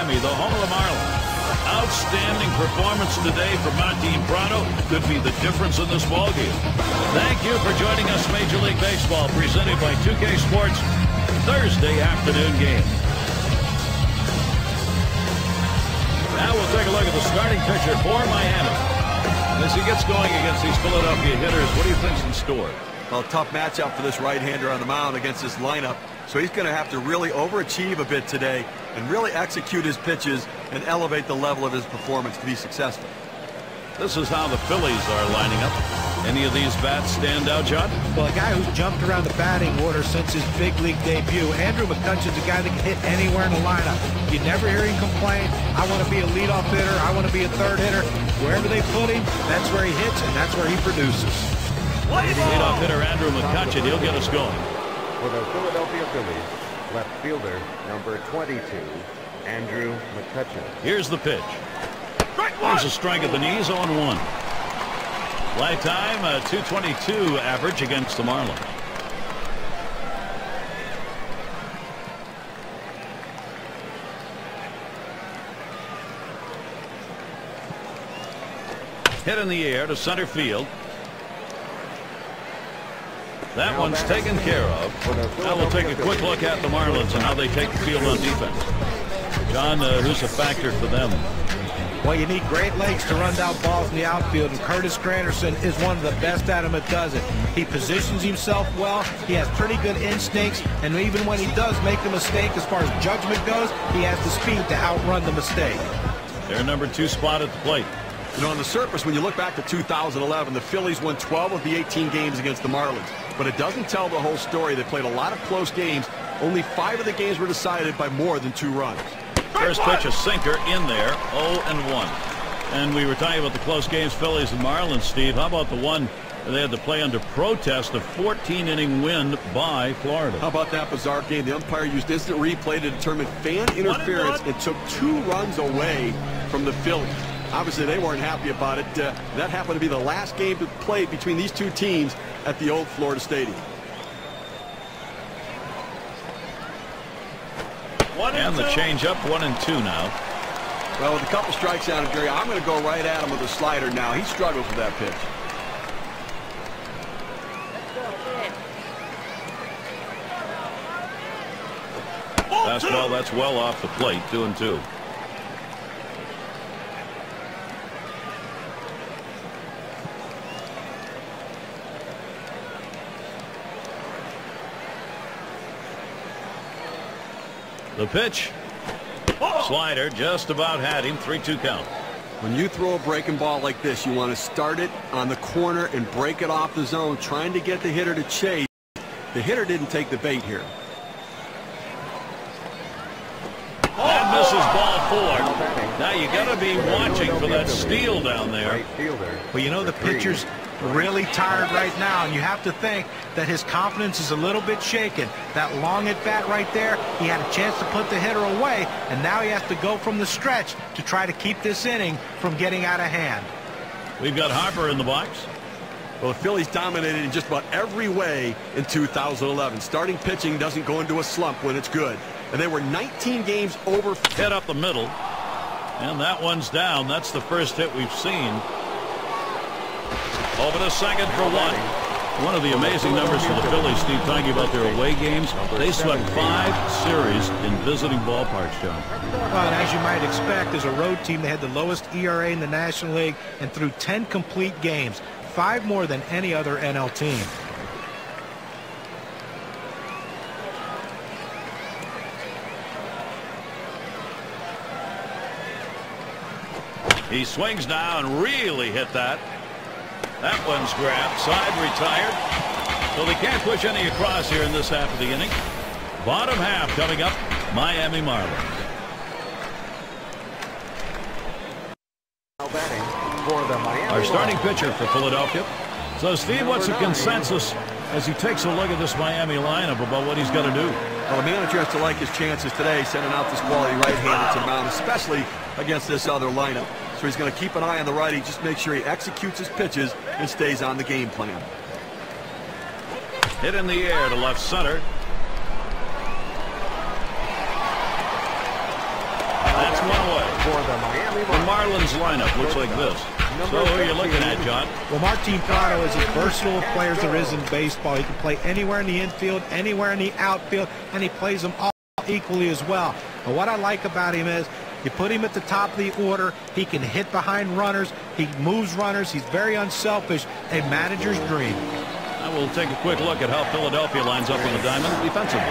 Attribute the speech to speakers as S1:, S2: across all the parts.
S1: Miami, the home of the Marlins. Outstanding performance today from Martin Prado. Could be the difference in this ballgame. Thank you for joining us, Major League Baseball, presented by 2K Sports, Thursday afternoon game. Now we'll take a look at the starting pitcher for Miami. As he gets going against these Philadelphia hitters, what do you think's in store?
S2: Well, tough matchup for this right-hander on the mound against this lineup. So he's going to have to really overachieve a bit today and really execute his pitches and elevate the level of his performance to be successful.
S1: This is how the Phillies are lining up. Any of these bats stand out, John?
S3: Well, a guy who's jumped around the batting order since his big league debut. Andrew McCutcheon's a guy that can hit anywhere in the lineup. You never hear him complain, I want to be a leadoff hitter, I want to be a third hitter. Wherever they put him, that's where he hits and that's where he produces.
S1: Leadoff hitter Andrew McCutcheon, he'll get us going.
S4: For the Philadelphia Phillies, left fielder number 22, Andrew McCutcheon.
S1: Here's the pitch. There's a strike at the knees, 0-1. Lifetime, a .222 average against the Marlins. Hit in the air to center field. That one's taken care of. Now we'll take a quick look at the Marlins and how they take the field on defense. John, who's a factor for them?
S3: Well, you need great legs to run down balls in the outfield, and Curtis Granderson is one of the best at him that does it. He positions himself well, he has pretty good instincts, and even when he does make a mistake as far as judgment goes, he has the speed to outrun the mistake.
S1: Their number 2 spot at the plate.
S2: You know, on the surface, when you look back to 2011, the Phillies won 12 of the 18 games against the Marlins. But it doesn't tell the whole story. They played a lot of close games. Only 5 of the games were decided by more than 2 runs.
S1: First pitch, a sinker in there, 0-1. And we were talking about the close games, Phillies and Marlins, Steve. How about the one they had to play under protest, a 14-inning win by Florida?
S2: How about that bizarre game? The umpire used instant replay to determine fan interference and took 2 runs away from the Phillies. Obviously, they weren't happy about it. That happened to be the last game played between these 2 teams at the old Florida Stadium.
S1: And the changeup, 1-2 now.
S2: Well, with a couple strikes out of Gary, I'm going to go right at him with a slider now. He struggles with that pitch.
S1: Fastball, that's well off the plate, 2-2. The pitch. Slider just about had him. 3-2 count.
S2: When you throw a breaking ball like this, you want to start it on the corner and break it off the zone, trying to get the hitter to chase. The hitter didn't take the bait here.
S1: And misses ball 4. Now you got to be watching for that steal down there.
S3: Well, you know, the pitcher's really tired right now, and you have to think that his confidence is a little bit shaken. That long at bat right there, he had a chance to put the hitter away, and now he has to go from the stretch to try to keep this inning from getting out of hand.
S1: We've got Harper in the box.
S2: Well, the Phillies dominated in just about every way in 2011. Starting pitching doesn't go into a slump when it's good. And they were 19 games over.
S1: Hit up the middle. And that one's down. That's the first hit we've seen. Over to second for 1. One of the amazing numbers for the Phillies, Steve, talking about their away games. They swept 5 series in visiting ballparks, John.
S3: Well, and as you might expect, as a road team, they had the lowest ERA in the National League and threw 10 complete games, 5 more than any other NL team.
S1: He swings now and really hit that. That one's grabbed. Side retired. So they can't push any across here in this half of the inning. Bottom half coming up. Miami Marlins. Our starting pitcher for Philadelphia. So, Steve, what's the consensus as he takes a look at this Miami lineup about what he's got to do?
S2: Well, the manager has to like his chances today, sending out this quality right-hander to mound, especially against this other lineup. So he's going to keep an eye on the righty, just make sure he executes his pitches and stays on the game plan.
S1: Hit in the air to left center. That's
S4: Miami
S1: The Marlins lineup looks like this. So who are you looking at, John?
S3: Well, Martin Prado is as versatile a player as there is in baseball. He can play anywhere in the infield, anywhere in the outfield, and he plays them all equally as well. But what I like about him is you put him at the top of the order, he can hit behind runners, he moves runners, he's very unselfish, a manager's dream.
S1: I will take a quick look at how Philadelphia lines up on the diamond defensively.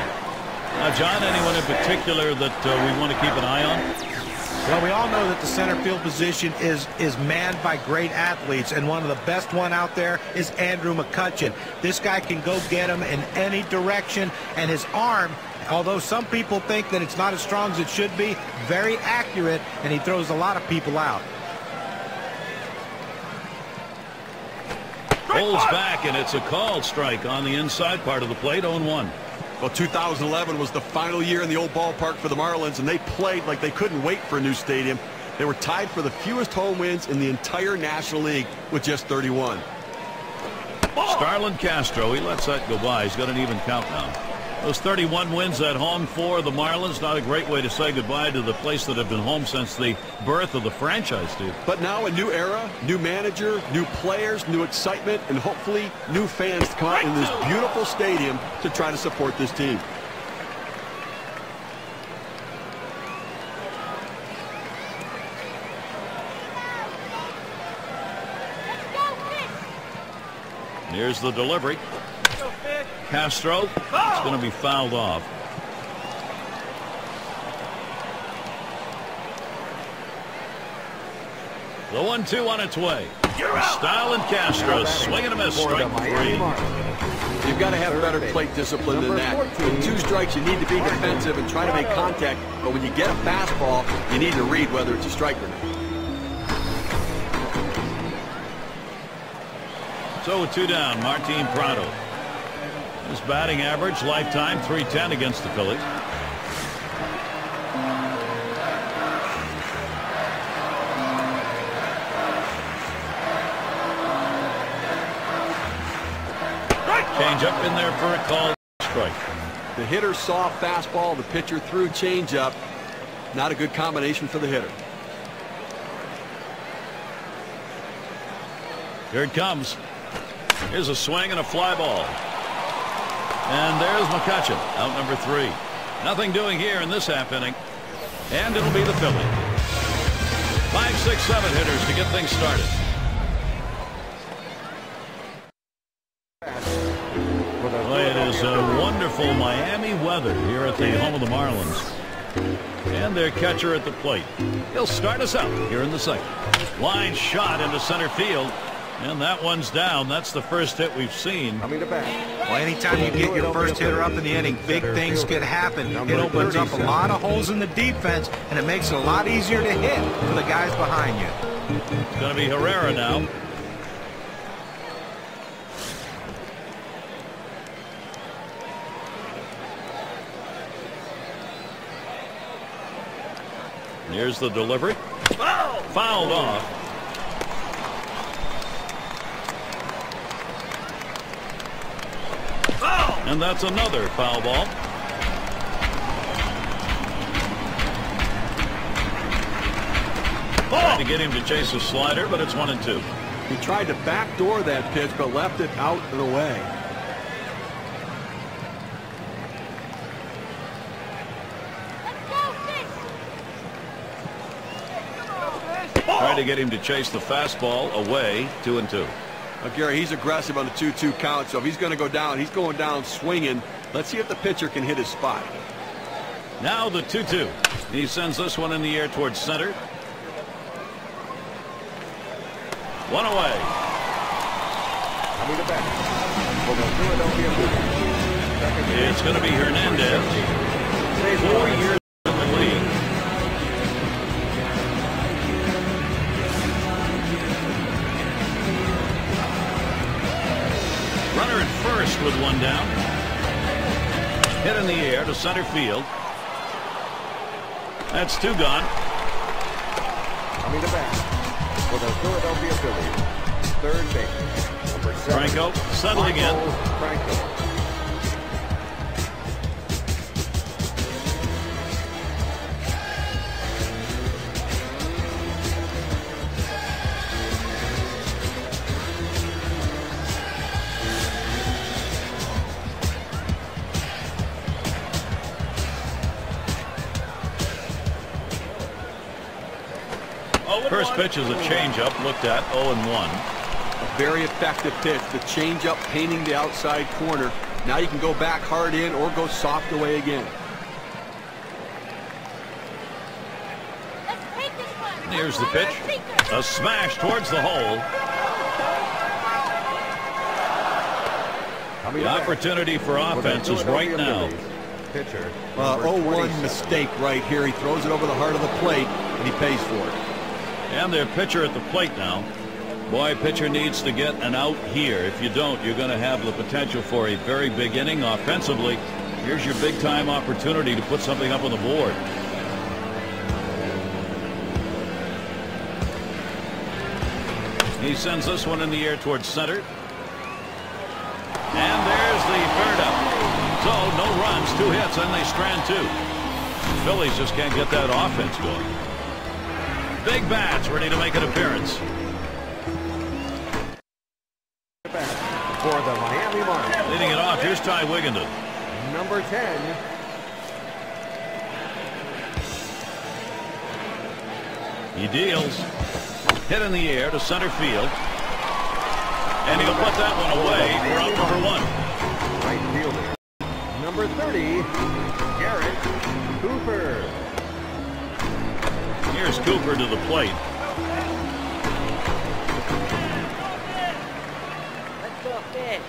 S1: Now, John, anyone in particular that we want to keep an eye on?
S3: Well, we all know that the center field position is manned by great athletes, and one of the best one out there is Andrew McCutchen. This guy can go get him in any direction, and his arm, although some people think that it's not as strong as it should be, very accurate, and he throws a lot of people out.
S1: Pulls back, and it's a called strike on the inside part of the plate, 0-1.
S2: Well, 2011 was the final year in the old ballpark for the Marlins, and they played like they couldn't wait for a new stadium. They were tied for the fewest home wins in the entire National League with just 31.
S1: Starlin Castro, he lets that go by. He's got an even count now. Those 31 wins at home for the Marlins, not a great way to say goodbye to the place that have been home since the birth of the franchise, Steve.
S2: But now a new era, new manager, new players, new excitement, and hopefully new fans to come out in this beautiful stadium to try to support this team.
S1: Here's the delivery. Castro, it's going to be fouled off. The 1-2 on its way. Starlin Castro swinging a miss, strike 3.
S2: You've got to have better plate discipline than that. With 2 strikes, you need to be defensive and try to make contact. But when you get a fastball, you need to read whether it's a strike or not.
S1: So 2 down, Martin Prado. His batting average, lifetime, .310 against the Phillies. Change up in there for a call strike.
S2: The hitter saw fastball, the pitcher threw changeup. Not a good combination for the hitter.
S1: Here it comes. Here's a swing and a fly ball. And there's McCutchen, out number 3. Nothing doing here in this half inning. And it'll be the Phillies. 5, 6, 7 hitters to get things started. Well, it is a wonderful Miami weather here at the home of the Marlins. And their catcher at the plate. He'll start us out here in the second. Line shot into center field. And that one's down. That's the first hit we've seen.
S3: Well, anytime you get your first hitter up in the inning, big things could happen. It opens up a lot of holes in the defense, and it makes it a lot easier to hit for the guys behind you.
S1: It's going to be Herrera now. Here's the delivery. Fouled off. And that's another foul ball. Trying to get him to chase a slider, but it's 1-2.
S2: He tried to backdoor that pitch, but left it out and away.
S1: Trying to get him to chase the fastball away, 2-2.
S2: Gary, he's aggressive on the 2-2 count, so if he's going to go down, he's going down swinging. Let's see if the pitcher can hit his spot.
S1: Now the 2-2. He sends this one in the air towards center. One away. It's going to be Hernandez. 4 years in the league. Runner at first with one down. Hit in the air to center field. That's 2 gone.
S4: Coming to bat for the Philadelphia Phillies, third base, number 7.
S1: Franco settling in.
S4: Franco.
S1: First pitch is a changeup, looked at 0-1.
S2: A very effective pitch. The changeup painting the outside corner. Now you can go back hard in or go soft away again.
S1: Here's the pitch. A smash towards the hole. The opportunity for offense is right now.
S4: Pitcher.
S2: 0-1 mistake right here. He throws it over the heart of the plate, and he pays for it.
S1: And their pitcher at the plate now. Boy, pitcher needs to get an out here. If you don't, you're going to have the potential for a very big inning offensively. Here's your big-time opportunity to put something up on the board. He sends this one in the air towards center. And there's the third out. So no runs, 2 hits, and they strand 2. The Phillies just can't get that offense going. Big bats ready to make an appearance.
S4: For the Miami Marlins.
S1: Leading it off, here's Ty Wigginton.
S4: Number 10.
S1: He deals. Hit in the air to center field. And he'll put that one away for out number 1.
S4: Right fielder. Number 30, Garrett Cooper.
S1: Here's Cooper to the plate.
S5: Let's go pitch.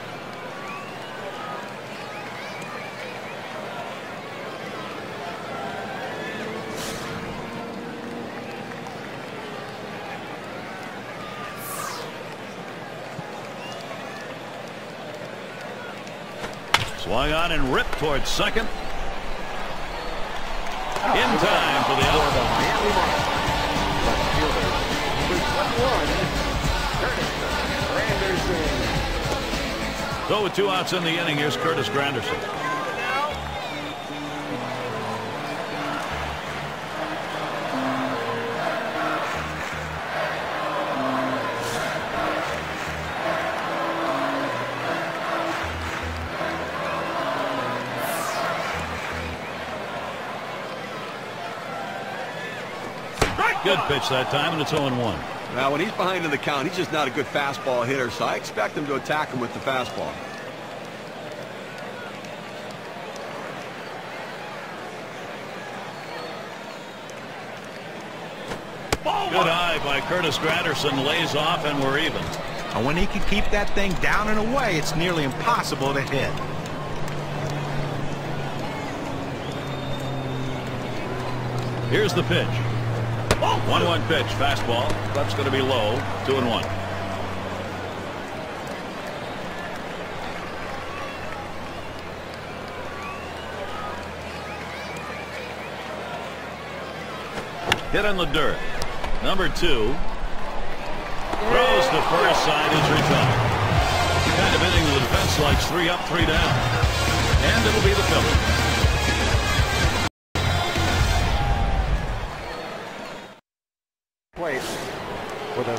S1: Swung on and ripped towards second. In time for the out.
S4: Miami Marlins. Left fielder, number 21, Curtis Granderson.
S1: So with 2 outs in the inning, here's Curtis Granderson. Good pitch that time, and it's 0-1.
S2: Now, when he's behind in the count, he's just not a good fastball hitter, so I expect him to attack him with the fastball.
S1: Good eye by Curtis Granderson, lays off, and we're even.
S3: And when he can keep that thing down and away, it's nearly impossible to hit.
S1: Here's the pitch. 1-1 pitch, fastball. That's going to be low. 2-1. Hit in the dirt. Number 2. Throws to first, side is retired. The kind of inning the defense likes. 3 up, 3 down. And it'll be the Phillies.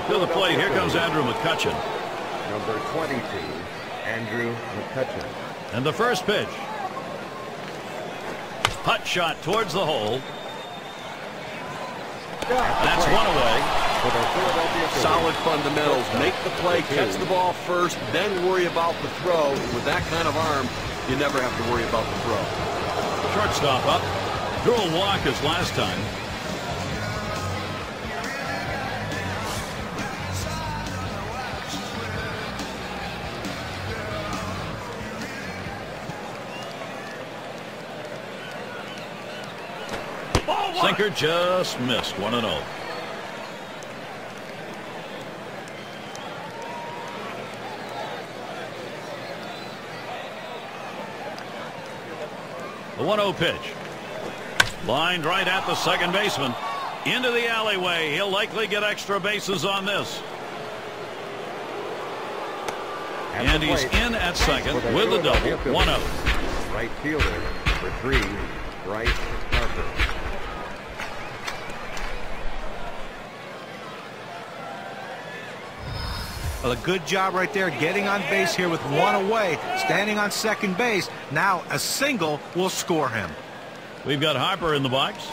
S1: To the plate, here comes Andrew McCutchen.
S4: Number 22, Andrew McCutchen.
S1: And the first pitch. Hut shot towards the hole. That's one away.
S4: For the Philadelphia Phillies.
S2: Solid fundamentals. Make the play, catch the ball first, then worry about the throw. With that kind of arm, you never have to worry about the throw.
S1: Shortstop up. Drew a walk as last time. Sinker just missed. 1-0. The 1-0 pitch. Lined right at the second baseman. Into the alleyway. He'll likely get extra bases on this. And he's in at second with a double. 1-0.
S4: Right fielder, number 3, Bryce Harper.
S3: Well, a good job right there getting on base here with 1 away, standing on second base. Now a single will score him.
S1: We've got Harper in the box.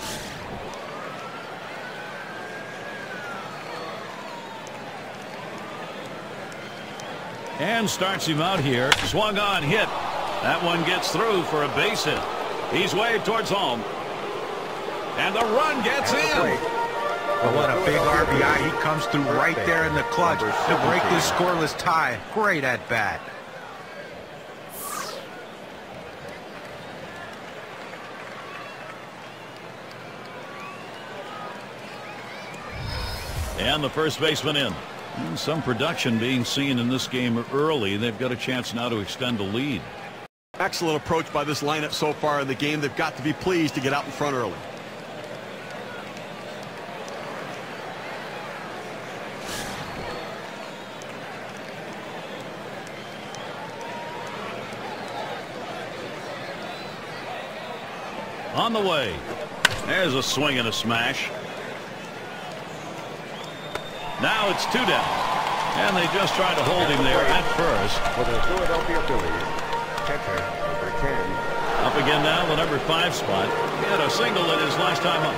S1: And starts him out here. Swung on, hit. That one gets through for a base hit. He's waved towards home. And the run gets in.
S3: Well, what a big RBI. He comes through right there in the clutch to break this scoreless tie. Great at bat.
S1: And the first baseman in. And some production being seen in this game early. They've got a chance now to extend the lead.
S2: Excellent approach by this lineup so far in the game. They've got to be pleased to get out in front early.
S1: On the way. There's a swing and a smash. Now it's 2 down. And they just tried to hold him there at first.
S4: For the Philadelphia Phillies, catcher number 10.
S1: Up again now, the number 5 spot. He had a single in his last time up.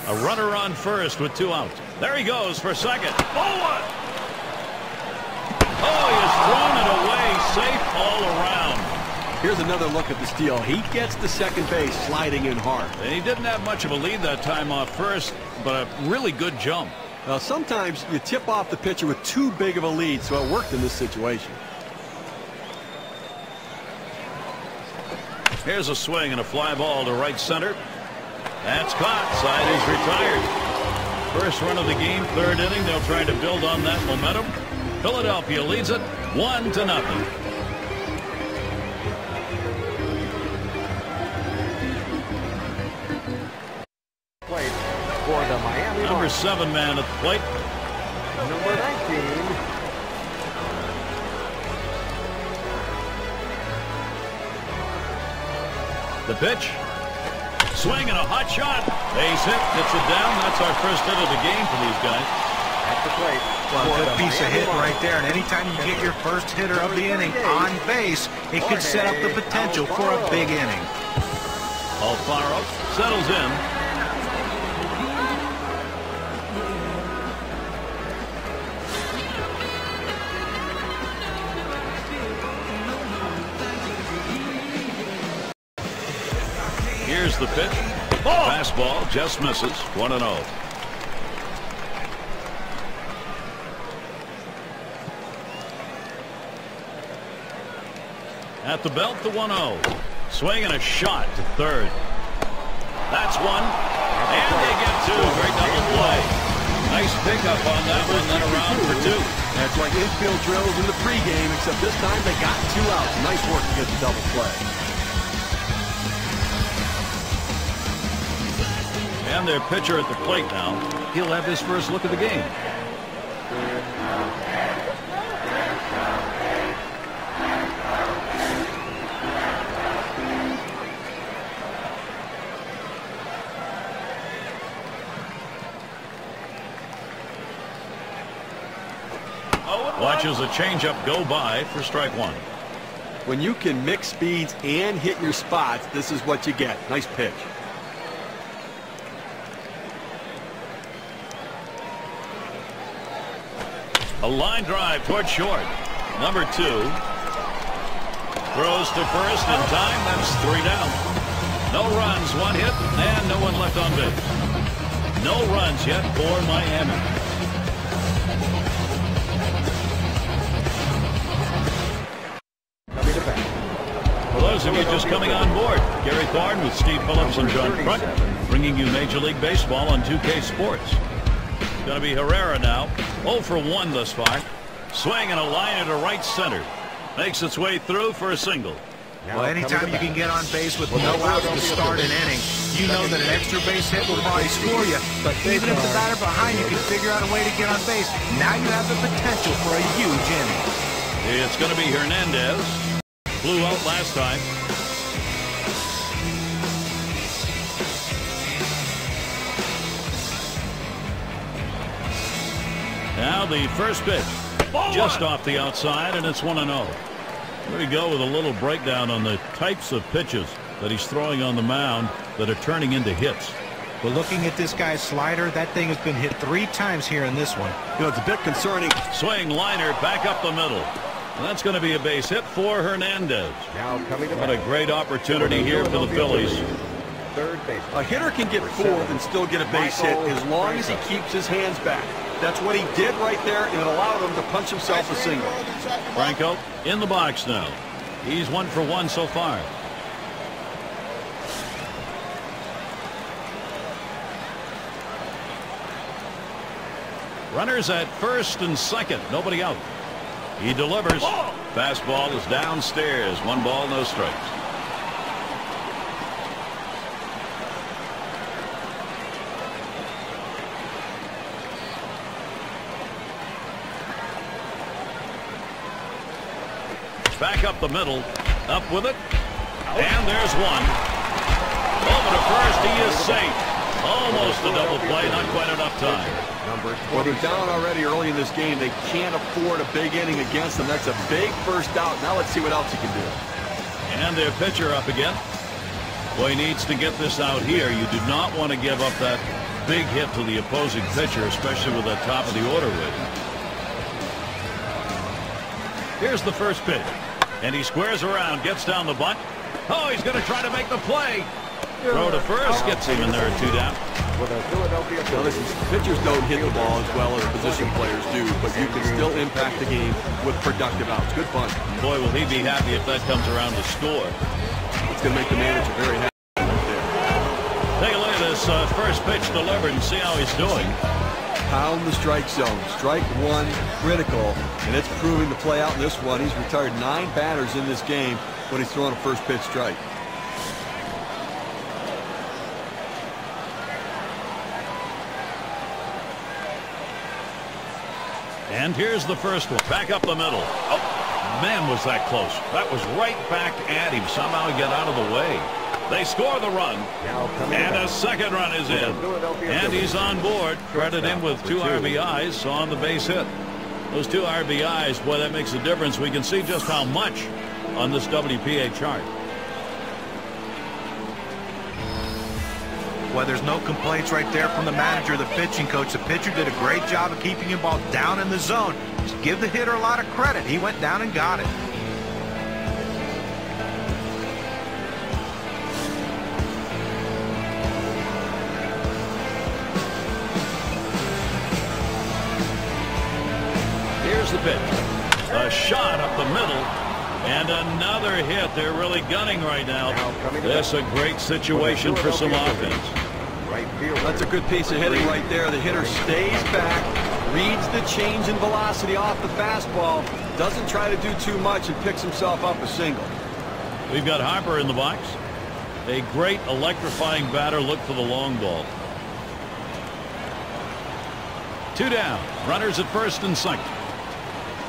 S1: A runner on first with 2 outs. There he goes for second. Forward! Oh, he has thrown it away, safe all around.
S2: Here's another look at the steal. He gets to second base, sliding in hard.
S1: And he didn't have much of a lead that time off first, but a really good jump.
S2: Sometimes you tip off the pitcher with too big of a lead, so it worked in this situation.
S1: Here's a swing and a fly ball to right center. That's caught. Side is retired. First run of the game, 3rd inning. They'll try to build on that momentum. Philadelphia leads it 1-0.
S4: Plate for the Miami
S1: Number
S4: Marlins.
S1: 7 man at the plate.
S4: Number 19.
S1: The pitch. Swing and a hot shot. Base hit. Gets it down. That's our first hit of the game for these guys.
S4: At the plate.
S3: Well, a good piece of hit right there. And anytime you get your first hitter of the inning on base, it could set up the potential for a big inning.
S1: Alfaro settles in. Here's the pitch. Fastball just misses. 1-0. At the belt, the 1-0. Swing and a shot to third. That's one. And they get 2. Great double play. Nice pickup on that one, then around for 2.
S2: That's like infield drills in the pregame, except this time they got 2 outs. Nice work to get the double play.
S1: And their pitcher at the plate now. He'll have his first look at the game. Watches a changeup go by for strike 1.
S2: When you can mix speeds and hit your spots, this is what you get. Nice pitch.
S1: A line drive toward short. Number 2 throws to first in time. That's 3 down. No runs, 1 hit, and no one left on base. No runs yet for Miami. For those of you just coming on board, Gary Thorne with Steve Phillips and John Crut, bringing you Major League Baseball on 2K Sports. It's going to be Herrera now. 0 for 1 thus far. Swing and a line into right center. Makes its way through for a single.
S3: Well, anytime you can get on base with no outs to start an inning, you know that an extra base hit will probably score you. But even if the batter behind you can figure out a way to get on base, now you have the potential for a huge inning.
S1: It's going to be Hernandez. Blew out last time. Now the first pitch. Just off the outside, and it's 1-0. There we go with a little breakdown on the types of pitches that he's throwing on the mound that are turning into hits.
S3: Well, looking at this guy's slider, that thing has been hit 3 times here in this one.
S2: You know, it's a bit concerning.
S1: Swing liner back up the middle. And that's going to be a base hit for Hernandez.
S4: Now coming to
S1: What a great opportunity here for the Phillies.
S4: Third base.
S2: A hitter can get 4th and still get a base hit as long as he keeps his hands back. That's what he did right there, and it allowed him to punch himself a single.
S1: Franco in the box now. He's 1 for 1 so far. Runners at first and second. Nobody out. He delivers. Fastball is downstairs. 1 ball, no strikes. Back up the middle. Up with it. And there's 1. Over to first. He is safe. Almost a double play. Not quite enough time.
S2: Well, they're down already early in this game. They can't afford a big inning against them. That's a big first out. Now let's see what else he can do.
S1: And their pitcher up again. Well, he needs to get this out here. You do not want to give up that big hit to the opposing pitcher, especially with that top of the order rating. Here's the first pitch. And he squares around, gets down the bunt. Oh, he's going to try to make the play. Throw to first, gets him in there at 2 down.
S2: Now listen, pitchers don't hit the ball as well as position players do, but you can still impact the game with productive outs. Good fun.
S1: Boy, will he be happy if that comes around to score.
S2: It's going to make the manager very happy.
S1: Take a look at this first pitch delivered and see how he's doing.
S2: Pound the strike zone. Strike 1 critical, and it's proving to play out in this one. He's retired 9 batters in this game when he's throwing a first pitch strike.
S1: And here's the first one. Back up the middle. Oh, man, was that close. That was right back at him. Somehow he got out of the way. They score the run. And a second run is in. And he's on board. Credit him with 2 RBIs on the base hit. Those 2 RBIs, boy, that makes a difference. We can see just how much on this WPA chart.
S3: Well, there's no complaints right there from the manager, the pitching coach. The pitcher did a great job of keeping your ball down in the zone. Just give the hitter a lot of credit. He went down and got it.
S1: Here's the pitch. A shot up the middle. And another hit. They're really gunning right now. That's a great situation for some offense.
S2: That's a good piece of hitting right there. The hitter stays back, reads the change in velocity off the fastball, doesn't try to do too much, and picks himself up a single.
S1: We've got Harper in the box. A great electrifying batter. Look for the long ball. 2 down. Runners at first and second.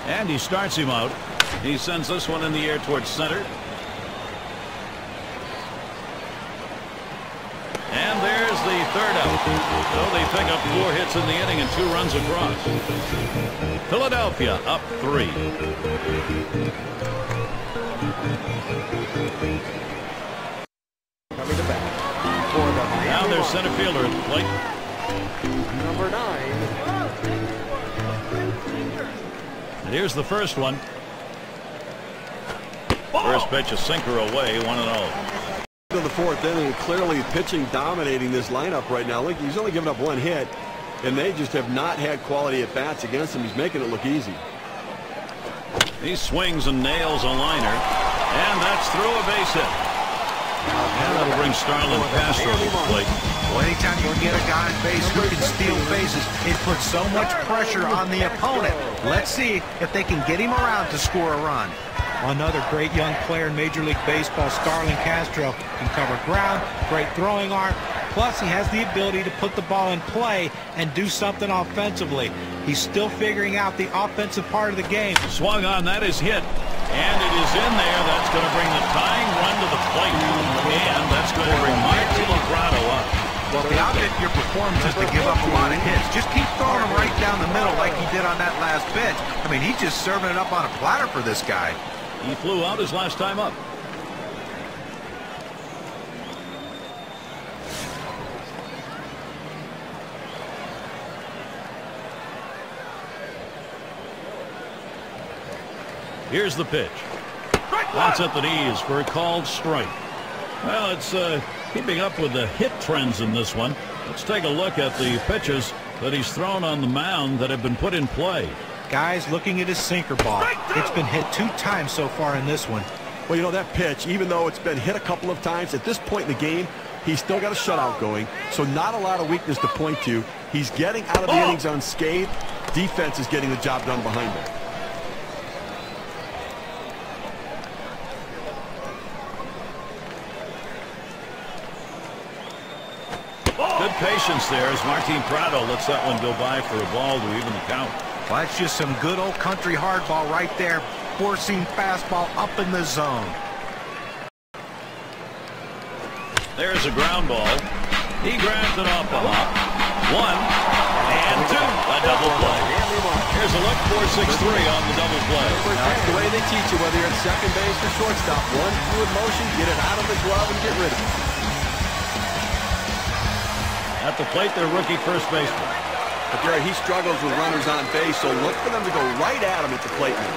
S1: And he starts him out. He sends this one in the air towards center. And there's the third out. So they pick up 4 hits in the inning and 2 runs across. Philadelphia up 3.
S4: Coming to bat for the Miami
S1: Now there's
S4: Marlins.
S1: center fielder at the plate.
S4: Number 9.
S1: And here's the first one. First pitch, a sinker away, 1-0.
S2: To the 4th inning, clearly pitching dominating this lineup right now. Look, he's only given up 1 hit, and they just have not had quality at bats against him. He's making it look easy.
S1: He swings and nails a liner, and that's through a base hit. And that'll bring Starlin Castro to the plate.
S3: Well, anytime you can get a guy on base who can steal bases, it puts so much pressure on the opponent. Let's see if they can get him around to score a run. Another great young player in Major League Baseball, Starlin Castro, can cover ground, great throwing arm, plus he has the ability to put the ball in play and do something offensively. He's still figuring out the offensive part of the game.
S1: Swung on, that is hit, and it is in there. That's going to bring the tying run to the plate, and that's going to bring Marty Logrado up.
S3: Well, the object of your performance is to give up a lot of hits. Just keep throwing them right down the middle like he did on that last pitch. I mean, he's just serving it up on a platter for this guy.
S1: He flew out his last time up. Here's the pitch. That's at the knees for a called strike. Well, it's keeping up with the hit trends in this one. Let's take a look at the pitches that he's thrown on the mound that have been put in play.
S3: Guys, looking at his sinker ball. It's been hit 2 times so far in this one.
S2: Well, you know, that pitch, even though it's been hit a couple of times, at this point in the game, he's still got a shutout going, so not a lot of weakness to point to. He's getting out of the innings unscathed. Defense is getting the job done behind him.
S1: Good patience there as Martin Prado lets that one go by for a ball to even the count.
S3: Well, that's just some good old country hardball right there. Forcing fastball up in the zone.
S1: There's a ground ball. He grabs it off the hop. 1 and 2. A double play. Here's a look. 4-6-3 on the double play.
S2: That's the way they teach you, whether you're at second base or shortstop. One fluid motion, get it out of the glove and get rid of it.
S1: At the plate, their rookie first baseman.
S2: But Gary, he struggles with runners on base, so look for them to go right at him at the plate now.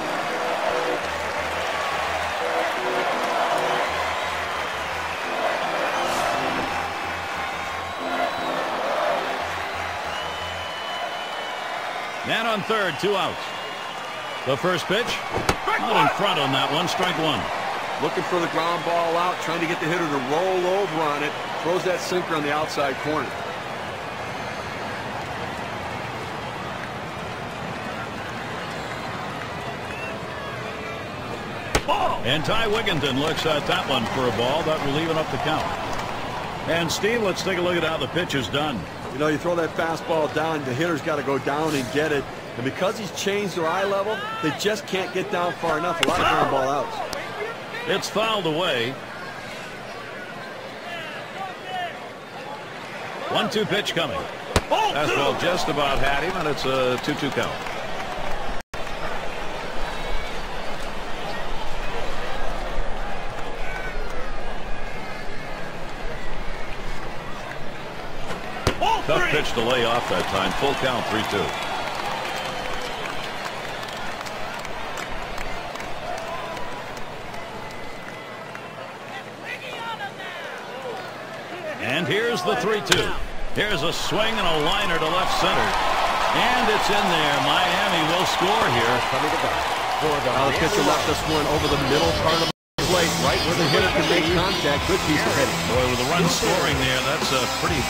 S1: Man on third, 2 outs. The first pitch, out in front on that one, strike 1.
S2: Looking for the ground ball out, trying to get the hitter to roll over on it. Throws that sinker on the outside corner.
S1: And Ty Wigginton looks at that one for a ball that will even up the count. And Steve, let's take a look at how the pitch is done.
S2: You know, you throw that fastball down, the hitter's got to go down and get it. And because he's changed their eye level, they just can't get down far enough. A lot of ground ball outs.
S1: It's fouled away. 1-2 pitch coming. Fastball just about had him, and it's a 2-2 count. Tough pitch to lay off that time. Full count, 3-2. And here's the 3-2. Here's a swing and a liner to left center. And it's in there. Miami will score here.
S2: Now the pitcher left this one over the middle part of the plate, right where the hitter can make contact. Good piece of hitting.
S1: Boy, with the run scoring there, that's a pretty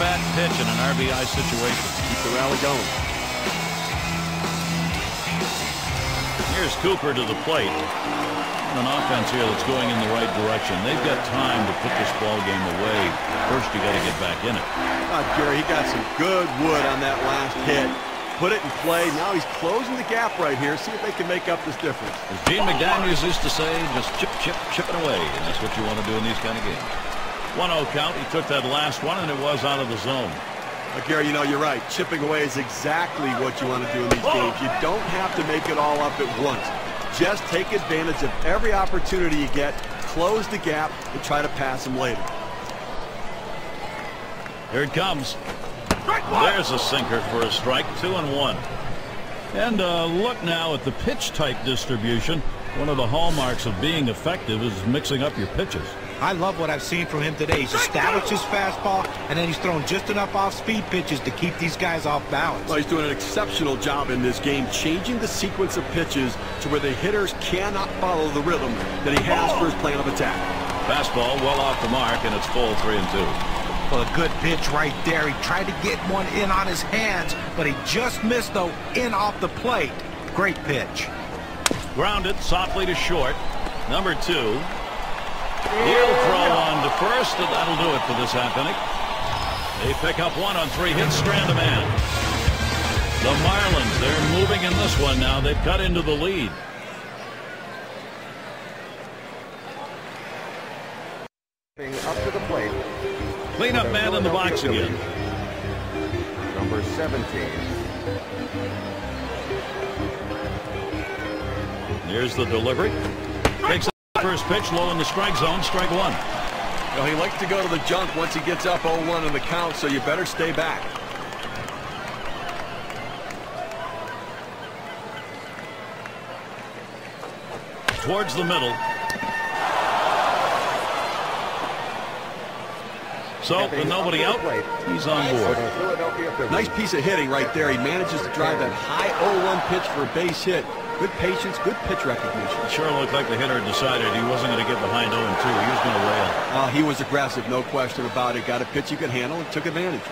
S1: fat pitch in an RBI situation.
S2: Keep the rally going.
S1: Here's Cooper to the plate. An offense here that's going in the right direction. They've got time to put this ball game away. First, you got to get back in it.
S2: Gary, he got some good wood on that last hit. Put it in play. Now he's closing the gap right here. See if they can make up this difference.
S1: As Gene McDaniels used to say, just chip it away. And that's what you want to do in these kind of games. 1-0 count. He took that last one, and it was out of the zone.
S2: Gary, you know, you're right. Chipping away is exactly what you want to do in these games. You don't have to make it all up at once. Just take advantage of every opportunity you get, close the gap, and try to pass him later.
S1: Here it comes. There's a sinker for a strike. 2-1. And look now at the pitch type distribution. One of the hallmarks of being effective is mixing up your pitches.
S3: I love what I've seen from him today. He's established his fastball, and then he's thrown just enough off-speed pitches to keep these guys off balance.
S2: Well, he's doing an exceptional job in this game, changing the sequence of pitches to where the hitters cannot follow the rhythm that he has for his plan of attack.
S1: Fastball well off the mark, and it's full 3-2.
S3: Well, a good pitch right there. He tried to get one in on his hands, but he just missed, though, in off the plate. Great pitch.
S1: Grounded softly to short. Number 2. He'll throw on to first, and that'll do it for this half inning. They pick up 1 on 3 hits, strand a man. The Marlins, they're moving in this one now. They've cut into the lead.
S4: Up to the plate.
S1: Cleanup man in the box again.
S4: Number 17.
S1: Here's the delivery. Takes the first pitch low in the strike zone. Strike one.
S2: Well, he likes to go to the junk once he gets up 0-1 in the count, so you better stay back.
S1: Towards the middle. So, with nobody out, he's on board.
S2: Nice piece of hitting right there. He manages to drive that high 0-1 pitch for a base hit. Good patience, good pitch recognition.
S1: It sure looked like the hitter decided he wasn't going to get behind 0-2. He was going to rail.
S2: He was aggressive, no question about it. Got a pitch he could handle and took advantage.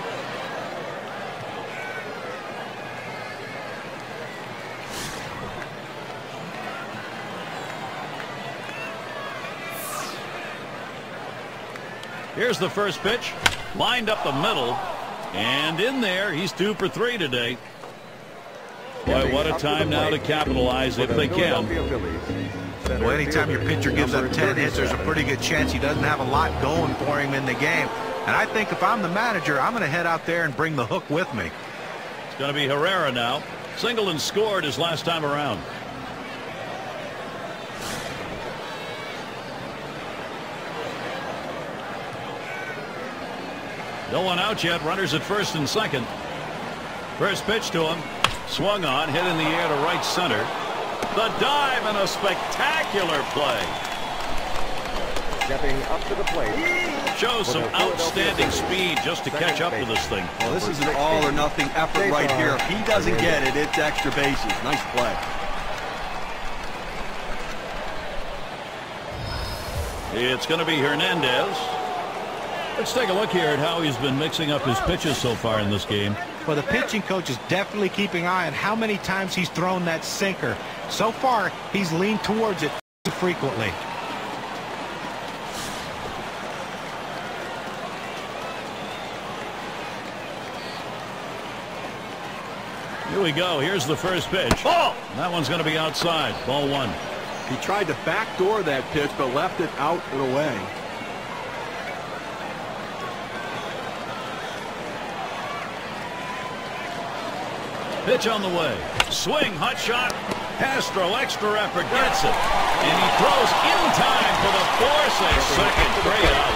S1: Here's the first pitch. Lined up the middle. And in there, he's 2 for 3 today. Boy, what a time now to capitalize if they can.
S3: Well, anytime your pitcher gives up 10 hits, there's a pretty good chance he doesn't have a lot going for him in the game. And I think if I'm the manager, I'm going to head out there and bring the hook with me.
S1: It's going to be Herrera now. Singled and scored his last time around. No one out yet. Runners at first and second. First pitch to him. Swung on. Hit in the air to right center. The dive and a spectacular play.
S4: Stepping up to the plate.
S1: Shows some outstanding speed just to catch up with this thing.
S2: Well, this is an all or nothing effort right here. If he doesn't get it, it's extra bases. Nice play.
S1: It's going to be Hernandez. Let's take a look here at how he's been mixing up his pitches so far in this game.
S3: Well, the pitching coach is definitely keeping an eye on how many times he's thrown that sinker. So far, he's leaned towards it frequently.
S1: Here we go. Here's the first pitch. Ball! That one's going to be outside. Ball one.
S2: He tried to backdoor that pitch, but left it out and away.
S1: Pitch on the way. Swing, hot shot. Castro, extra effort, gets it. And he throws in time for the force at second. Great out.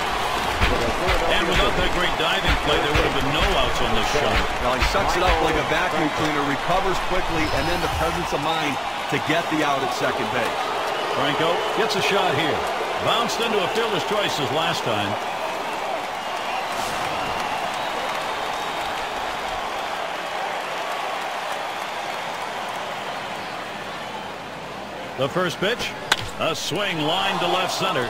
S1: And without that great diving play, there would have been no outs on this shot.
S2: Well, he sucks it up like a vacuum cleaner, recovers quickly, and then the presence of mind to get the out at second base.
S1: Franco gets a shot here. Bounced into a fielder's choices last time. The first pitch, a swing line to left center,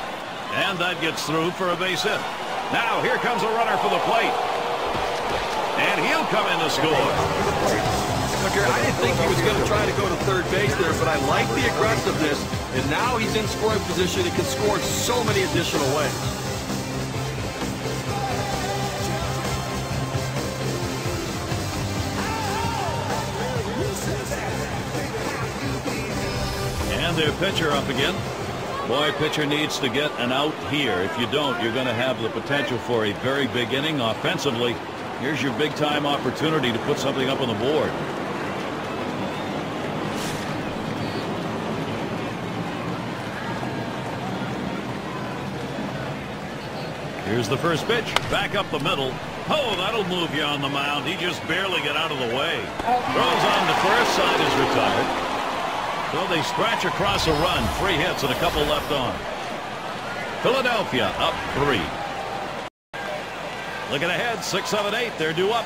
S1: and that gets through for a base hit. Now here comes a runner for the plate, and he'll come in to score.
S2: Look here, I didn't think he was going to try to go to third base there, but I like the aggressiveness, and now he's in scoring position and can score so many additional ways.
S1: And their pitcher up again. Boy, pitcher needs to get an out here. If you don't, you're going to have the potential for a very big inning offensively. Here's your big-time opportunity to put something up on the board. Here's the first pitch. Back up the middle. Oh, that'll move you on the mound. He just barely got out of the way. Throws on to first. Side is retired. So they scratch across a run. 3 hits and a couple left on. Philadelphia up 3. Looking ahead, 6, 7, 8. They're due up.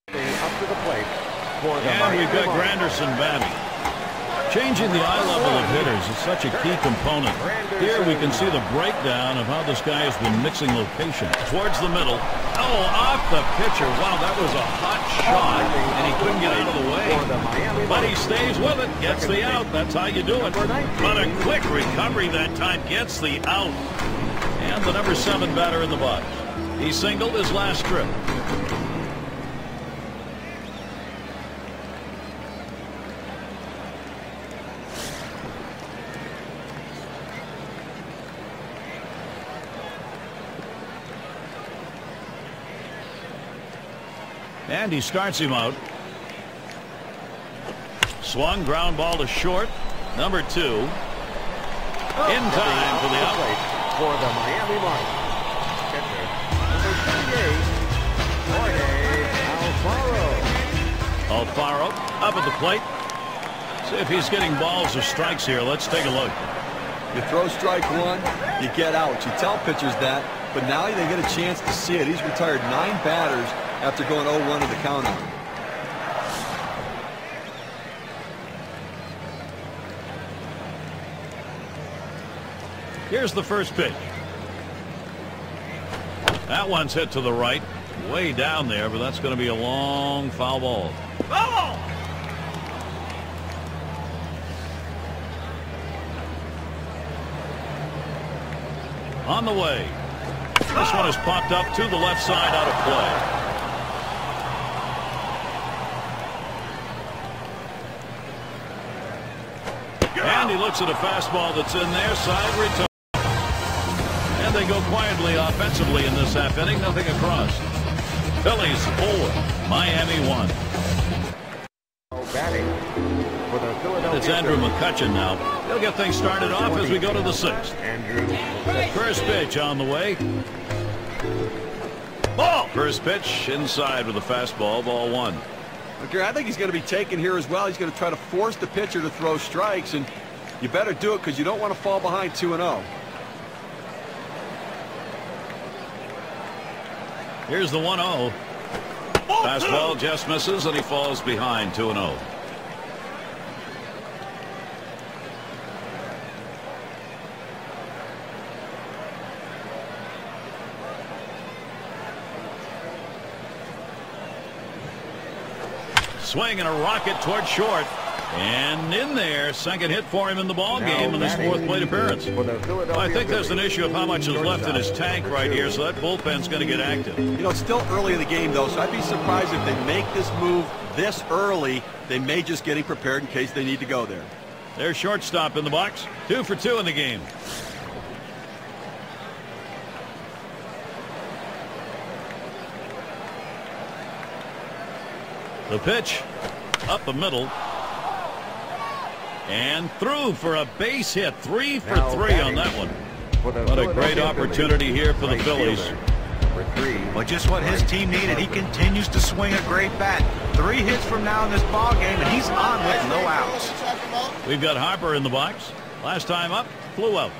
S4: Up to the plate.
S1: And we've got Granderson batting. Changing the eye level of hitters is such a key component. Here we can see the breakdown of how this guy has been mixing location. Towards the middle. Oh, off the pitcher. Wow, that was a hot shot, and he couldn't get out of the way. But he stays with it, gets the out. That's how you do it. But a quick recovery that time gets the out. And the number 7 batter in the box. He singled his last trip. And he starts him out. Swung, ground ball to short. Number 2. In time for the out.
S4: For the Miami Marlins. Catcher, number 28, Jorge Alfaro.
S1: Alfaro up at the plate. See if he's getting balls or strikes here. Let's take a look.
S2: You throw strike one, you get out. You tell pitchers that, but now they get a chance to see it. He's retired 9 batters after going 0-1 to the count on him.
S1: Here's the first pitch. That one's hit to the right, way down there, but that's going to be a long foul ball. On the way. This one is popped up to the left side, out of play. And he looks at a fastball that's in there, side return. And they go quietly offensively in this half inning, nothing across. Phillies 4, Miami 1.
S4: Batting for the Philadelphia
S1: It's Andrew McCutchen now. He'll get things started off as we go to the 6th.
S4: Andrew.
S1: The first pitch on the way. Ball. First pitch inside with a fastball, ball 1.
S2: Okay, I think he's going to be taken here as well. He's going to try to force the pitcher to throw strikes, and you better do it because you don't want to fall behind 2-0.
S1: Here's the 1-0. Fastball just misses, and he falls behind 2-0. Swing and a rocket toward short. And in there, second hit for him in the ball game in his 4th plate appearance. Well, I think there's an issue of how much is left in his tank right here, so that bullpen's going to get active.
S2: You know, it's still early in the game, though, so I'd be surprised if they make this move this early. They may just get him prepared in case they need to go there.
S1: Their shortstop in the box. 2 for 2 in the game. The pitch up the middle. And through for a base hit. 3 for 3 on that one. What a great opportunity here for the Phillies.
S3: Well, just what his team needed. He continues to swing a great bat. 3 hits from now in this ball game, and he's on with no outs.
S1: We've got Harper in the box. Last time up, flew out.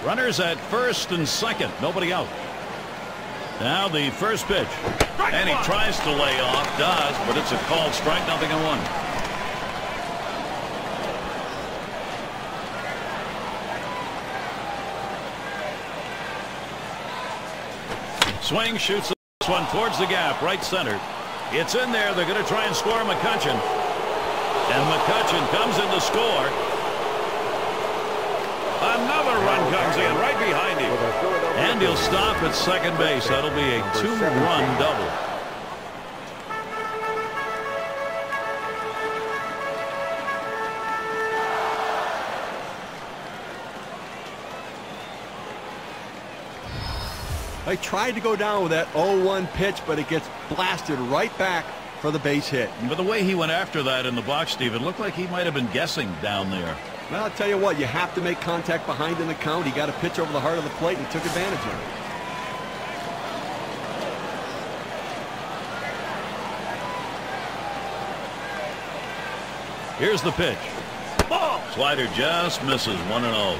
S1: Runners at first and second. Nobody out. Now the first pitch. And he tries to lay off. Does, but it's a called strike. 0-1. Swing, shoots this one towards the gap. Right center. It's in there. They're going to try and score McCutchen. And McCutchen comes in to score. Another run comes in right behind him. And he'll stop at second base. That'll be a 2-run double.
S2: They tried to go down with that 0-1 pitch, but it gets blasted right back for the base hit.
S1: But the way he went after that in the box, Steve, it looked like he might have been guessing down there.
S2: Well, I'll tell you what, you have to make contact behind in the count. He got a pitch over the heart of the plate and he took advantage of
S1: it. Here's the pitch. Ball. Slider just misses. 1-0.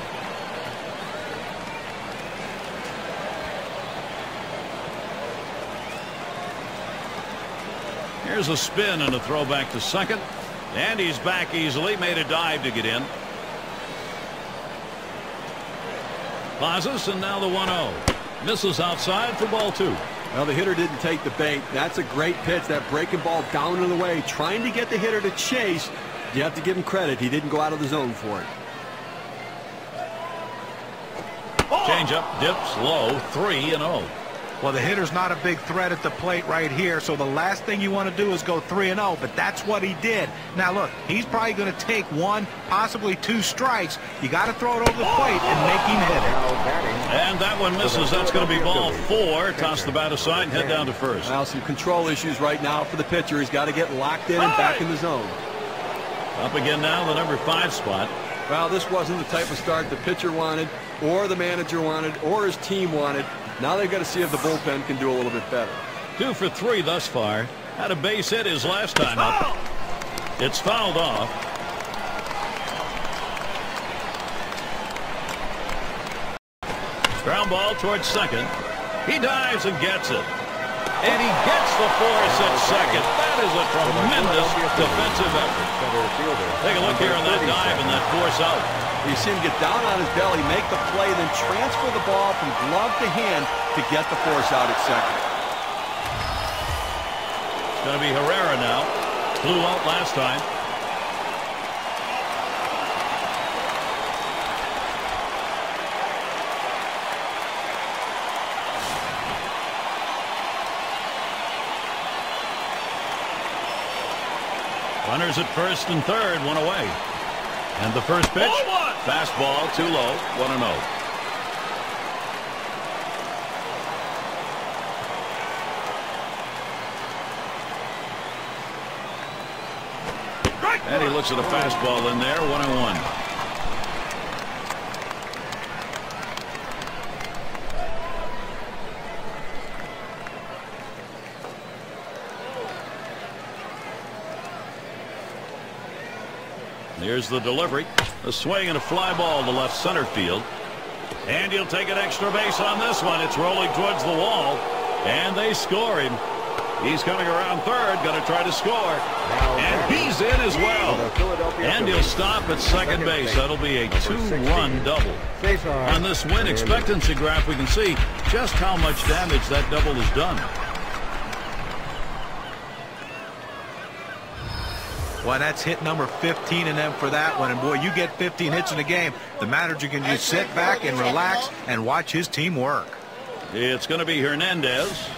S1: Here's a spin and a throw back to second. And he's back easily. Made a dive to get in. Pauses, and now the 1-0. Misses outside for ball 2.
S2: Well, the hitter didn't take the bait. That's a great pitch. That breaking ball down and away. Trying to get the hitter to chase. You have to give him credit. He didn't go out of the zone for it.
S1: Change up, dips low, 3-0.
S3: Well, the hitter's not a big threat at the plate right here, so the last thing you want to do is go 3-0, but that's what he did. Now, look, he's probably going to take 1, possibly 2 strikes. You got to throw it over the plate and make him hit it.
S1: And that one misses. That's going to be ball 4. Toss the bat aside and head down to first.
S2: Well, some control issues right now for the pitcher. He's got to get locked in and back in the zone.
S1: Up again now, the number 5 spot.
S2: Well, this wasn't the type of start the pitcher wanted, or the manager wanted, or his team wanted. Now they've got to see if the bullpen can do a little bit better.
S1: 2 for 3 thus far. Had a base hit his last time up. It's fouled off. Ground ball towards second. He dives and gets it. And he gets the force at second. That is a tremendous defensive effort. Take a look here on that dive and that force out.
S2: You see him get down on his belly, make the play, then transfer the ball from glove to hand to get the force out at second.
S1: It's going to be Herrera now. Flew out last time. Runners at first and third, 1 away. And the first pitch, fastball, too low, 1-0. And he looks at a fastball in there, 1-1. Here's the delivery. A swing and a fly ball to left center field. And he'll take an extra base on this one. It's rolling towards the wall. And they score him. He's coming around third, going to try to score. And he's in as well. And he'll stop at second base. That'll be a 2-run double. On this win expectancy graph, we can see just how much damage that double has done.
S3: Well, that's hit number 15 in them for that one. And, boy, you get 15 hits in a game, the manager can just sit back and relax and watch his team work.
S1: It's going to be Hernandez.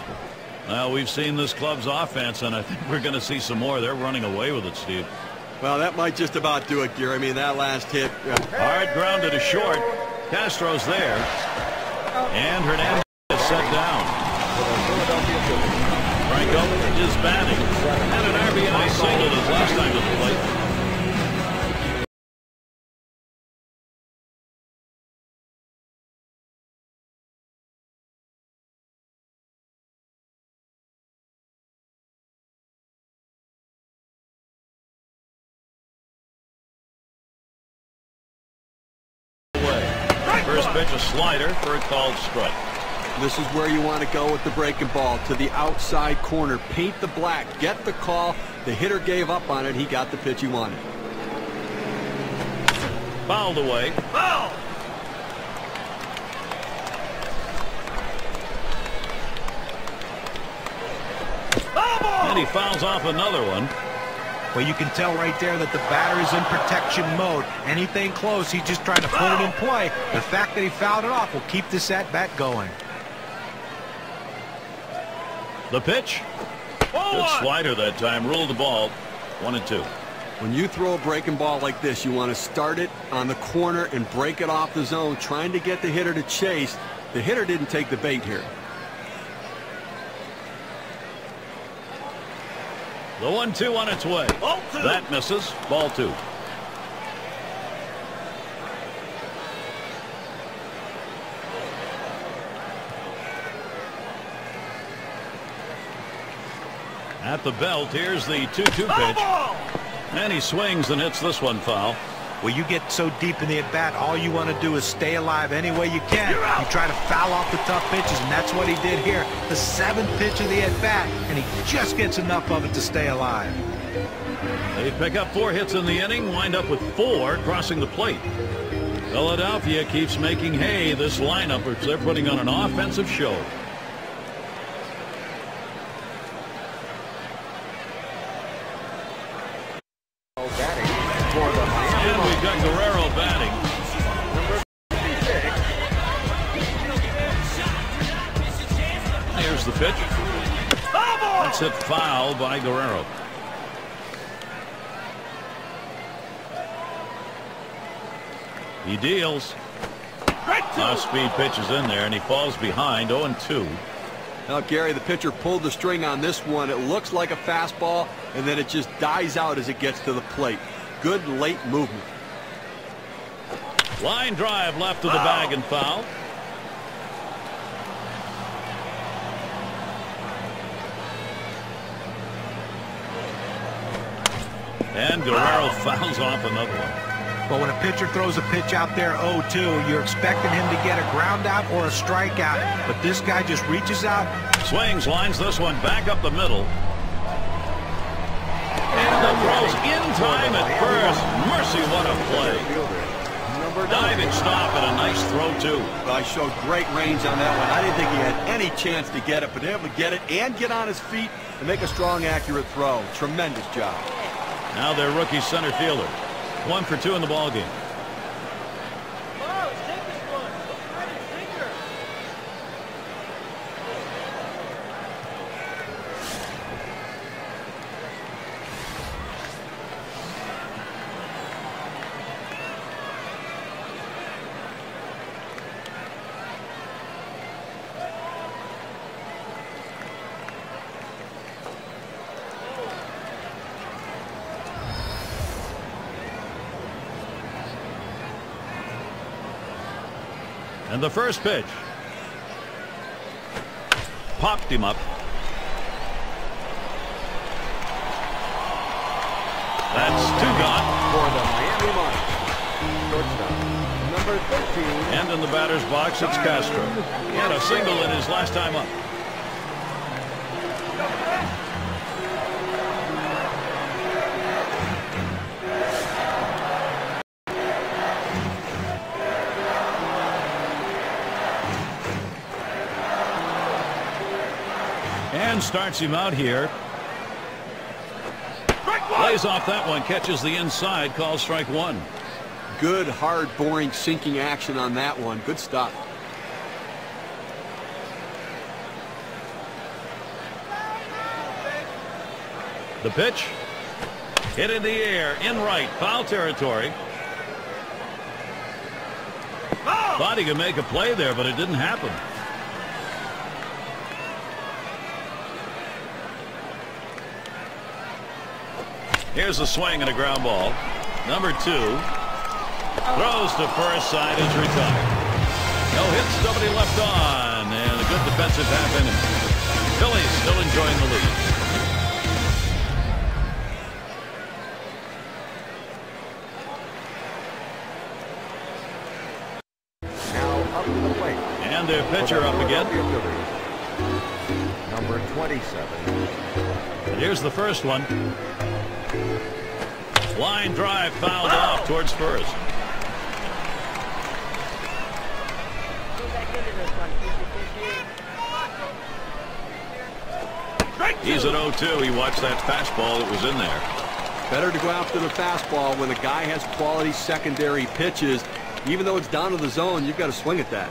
S1: Well, we've seen this club's offense, and I think we're going to see some more. They're running away with it, Steve.
S2: Well, that might just about do it, Gary. I mean, that last hit.
S1: Hard grounded to short. Castro's there. And Hernandez is set down. Franco is batting. And an RBI single his last time at the plate. First pitch, a slider for a called strike.
S2: This is where you want to go with the breaking ball, to the outside corner. Paint the black. Get the call. The hitter gave up on it. He got the pitch he wanted.
S1: Fouled away. Foul! And he fouls off another one.
S3: Well, you can tell right there that the batter is in protection mode. Anything close, he's just trying to put it in play. The fact that he fouled it off will keep this at-bat going.
S1: The pitch. Good slider that time. Ruled the ball. 1-2.
S2: When you throw a breaking ball like this, you want to start it on the corner and break it off the zone, trying to get the hitter to chase. The hitter didn't take the bait here.
S1: The 1-2 on its way. That misses. Ball 2. At the belt, here's the 2-2 pitch. And he swings and hits this one foul.
S3: Well, you get so deep in the at-bat, all you want to do is stay alive any way you can. You try to foul off the tough pitches, and that's what he did here. The 7th pitch of the at-bat, and he just gets enough of it to stay alive.
S1: They pick up 4 hits in the inning, wind up with 4 crossing the plate. Philadelphia keeps making hay this lineup, which they're putting on an offensive show. And we've got Guerrero batting. pitch. That's hit foul by Guerrero. He deals. Off-speed pitch is in there, and he falls behind 0-2.
S2: Now, Gary, the pitcher pulled the string on this one. It looks like a fastball, and then it just dies out as it gets to the plate. Good late movement.
S1: Line drive left of the bag and foul. And Guerrero fouls off another one.
S3: But when a pitcher throws a pitch out there 0-2, you're expecting him to get a ground out or a strikeout. But this guy just reaches out.
S1: Swings, lines this one back up the middle. And the throw's in time at first. Mercy, what a play. Diving stop and a nice throw, too.
S2: Well, I showed great range on that one. I didn't think he had any chance to get it, but able to get it and get on his feet and make a strong, accurate throw. Tremendous job.
S1: Now their rookie center fielder. 1 for 2 in the ball game. And the first pitch. Popped him up. That's 2 gone.
S4: For the Miami Marlins, shortstop, number 13.
S1: And in the batter's box, it's Castro. He had a single in his last time up. And starts him out here. Plays off that one, catches the inside, calls strike 1.
S2: Good, hard, boring, sinking action on that one. Good stuff.
S1: The pitch. Hit in the air, in right, foul territory. Thought he could make a play there, but it didn't happen. Here's a swing and a ground ball. Number 2. Throws to first, side is retired. No hits, nobody left on, and a good defensive half inning. Phillies still enjoying the lead.
S4: Now up to the plate.
S1: And their pitcher up again.
S4: Number 27.
S1: And here's the first one. Line drive fouled off towards first. He's at 0-2. He watched that fastball that was in there.
S2: Better to go after the fastball when a guy has quality secondary pitches. Even though it's down to the zone, you've got to swing at that.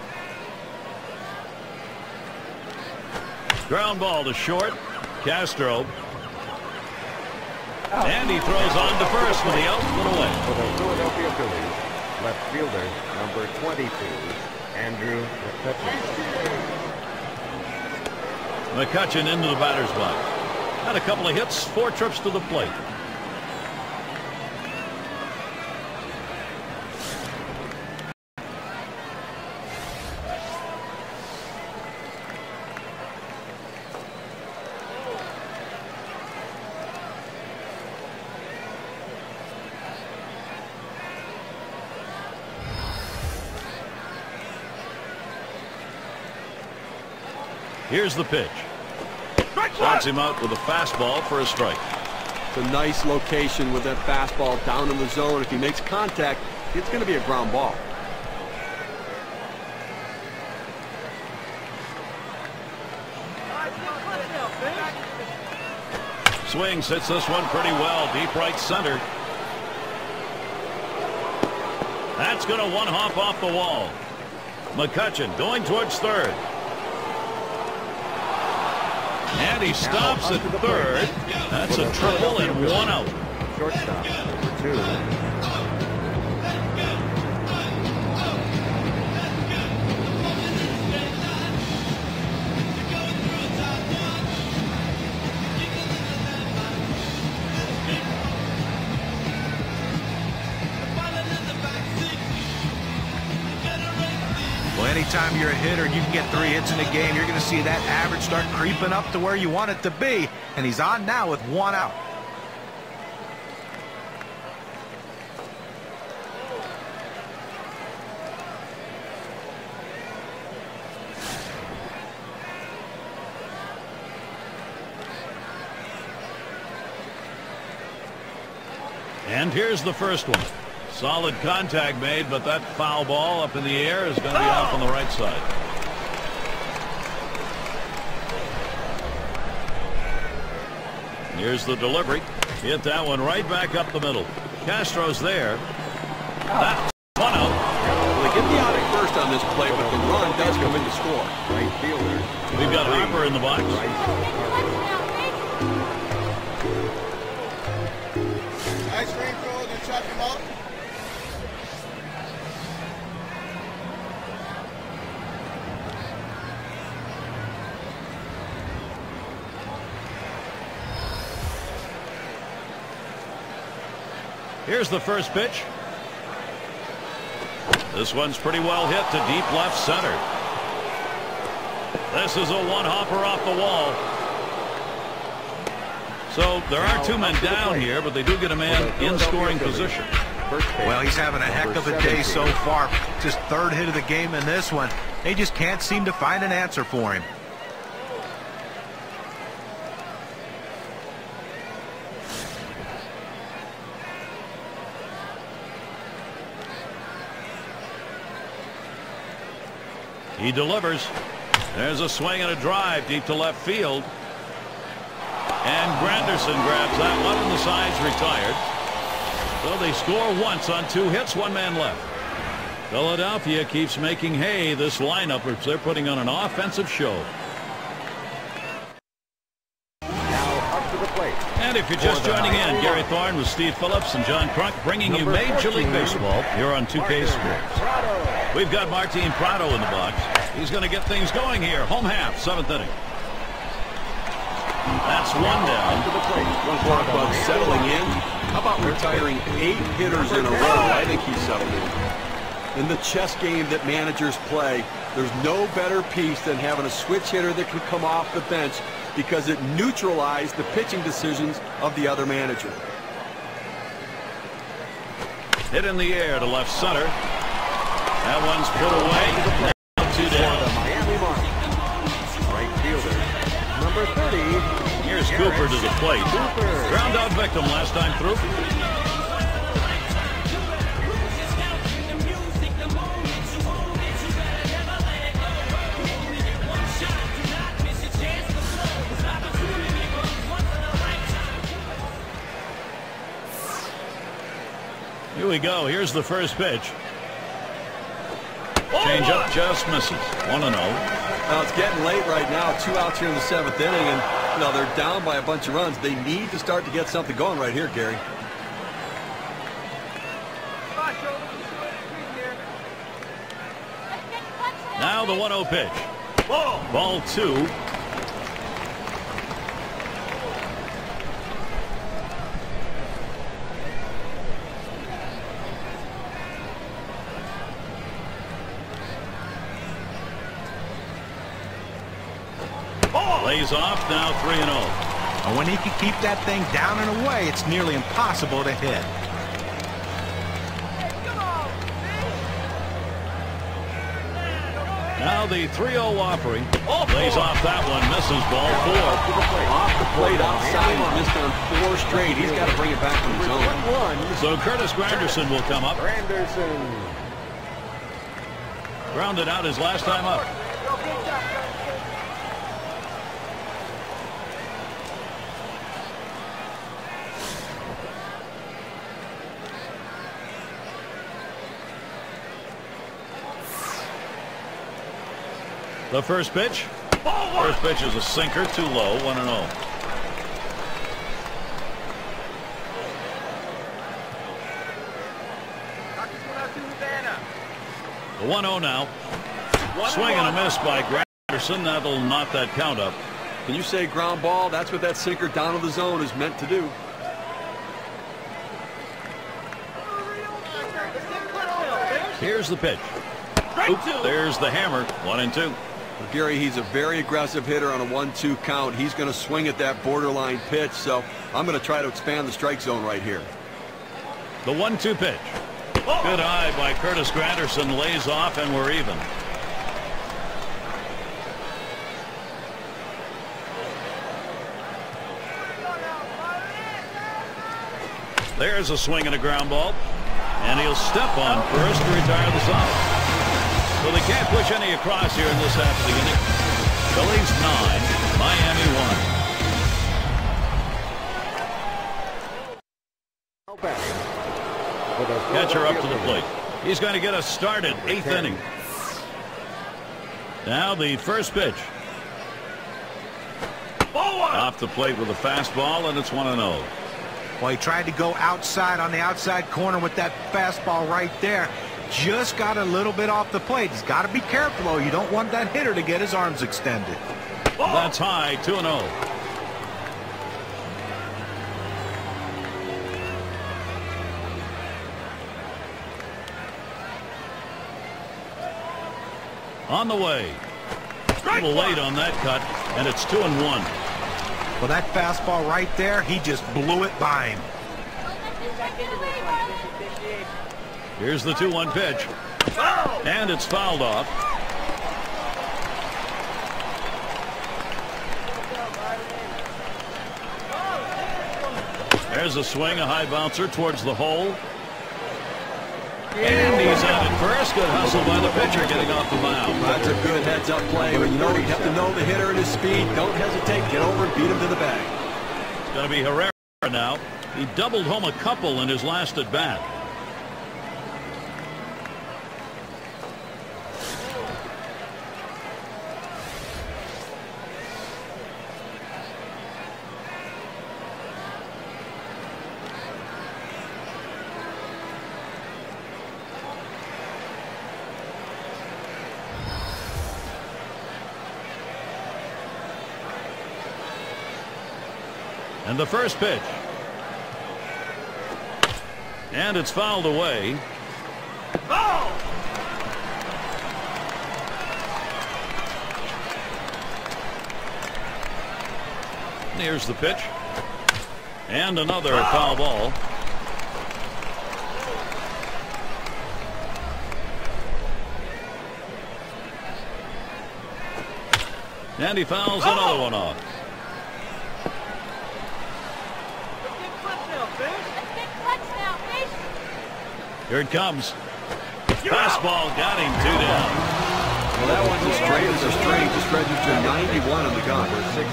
S1: Ground ball to short. Castro. And he throws on to first with the outfield away.
S4: For the Philadelphia Phillies, left fielder, number 22, Andrew McCutchen.
S1: McCutchen into the batter's box. Had a couple of hits, 4 trips to the plate. Here's the pitch. Starts him out with a fastball for a strike.
S2: It's a nice location with that fastball down in the zone. If he makes contact, it's going to be a ground ball.
S1: Swings, hits this one pretty well. Deep right center. That's going to one-hop off the wall. McCutchen going towards third. And he stops at third. That's a triple and 1 out.
S4: Shortstop, number 2.
S3: Well, anytime you're a hitter and you can get 3 hits in a game, you're going to see that average start creeping up to where you want it to be. And he's on now with 1 out.
S1: And here's the first one. Solid contact made, but that foul ball up in the air is going to be off on the right side. Here's the delivery. Hit that one right back up the middle. Castro's there. That's 1 out.
S2: Well, they get the out at first on this play, but the run does come in to score.
S4: Right fielder.
S1: We've got Harper in the box.
S6: Ice cream cold and chop him up.
S1: Here's the first pitch. This one's pretty well hit to deep left center. This is a one-hopper off the wall. So there are 2 men down here, but they do get a man in scoring position.
S3: Well, he's having a heck of a day so far. Just 3rd hit of the game in this one. They just can't seem to find an answer for him.
S1: He delivers. There's a swing and a drive deep to left field. And Granderson grabs that one, and the side's retired. So they score once on 2 hits, 1 man left. Philadelphia keeps making hay this lineup, which they're putting on an offensive show.
S4: Now up to the plate.
S1: And if you're just joining in, Gary Thorne with Steve Phillips and John Crunk bringing you Major League Baseball here on 2K Sports. We've got Martin Prado in the box. He's going to get things going here. Home half, 7th inning. That's 1 down.
S2: One talk about settling in. How about retiring 8 hitters in a row? I think he's settled in. In the chess game that managers play, there's no better piece than having a switch hitter that can come off the bench because it neutralized the pitching decisions of the other manager.
S1: Hit in the air to left center. That one's put away. 2 down.
S4: The Miami Marlins. Right fielder, number 30.
S1: Here's Cooper to the plate. Ground out victim last time through. Here we go. Here's the first pitch. Change up just misses. 1-0.
S2: Well, it's getting late right now. 2 outs here in the 7th inning, and they're down by a bunch of runs. They need to start to get something going right here, Gary.
S1: Now the 1-0 pitch. Ball 2. Lays off, now 3-0.
S3: And when he can keep that thing down and away, it's nearly impossible to hit.
S1: Now the 3-0 offering. Lays off that one, misses ball 4.
S2: Off the plate outside, he's missed on 4 straight. He's got to bring it back to his own.
S1: So Curtis Granderson will come up.
S4: Granderson.
S1: Grounded out his last time up. The first pitch. First pitch is a sinker, too low, 1-0. The 1-0 now. Swing and a miss by Granderson. That'll knock that count up.
S2: Can you say ground ball? That's what that sinker down to the zone is meant to do.
S1: Here's the pitch. Oops, there's the hammer. 1-2.
S2: Gary, he's a very aggressive hitter on a 1-2 count. He's going to swing at that borderline pitch, so I'm going to try to expand the strike zone right here.
S1: The 1-2 pitch. Good eye by Curtis Granderson. Lays off, and we're even. There's a swing and a ground ball. And he'll step on first to retire the side. So they can't push any across here in this half of the inning. Phillies 9, Miami 1. Catcher up to the plate. He's going to get us started. 8th inning. Now the first pitch. Off the plate with a fastball, and it's 1-0.
S3: Well, he tried to go outside on the outside corner with that fastball right there. Just got a little bit off the plate. He's got to be careful, though. You don't want that hitter to get his arms extended.
S1: That's high, 2-0. On the way. A little late on that cut, and it's 2-1.
S3: Well, that fastball right there, he just blew it by him.
S1: Here's the 2-1 pitch. And it's fouled off. There's a swing, a high bouncer towards the hole. And he's out at first. Good hustle by the pitcher getting off the mound.
S2: That's a good heads-up play. But you know, you have to know the hitter and his speed. Don't hesitate. Get over and beat him to the bag.
S1: It's going to be Herrera now. He doubled home a couple in his last at bat. And the first pitch. And it's fouled away. Oh! Here's the pitch. And another foul ball. And he fouls another one off. Here it comes. Fastball got him 2 down.
S2: Well, that one's as straight as a string. Just registered 91 on the gun.
S4: 16.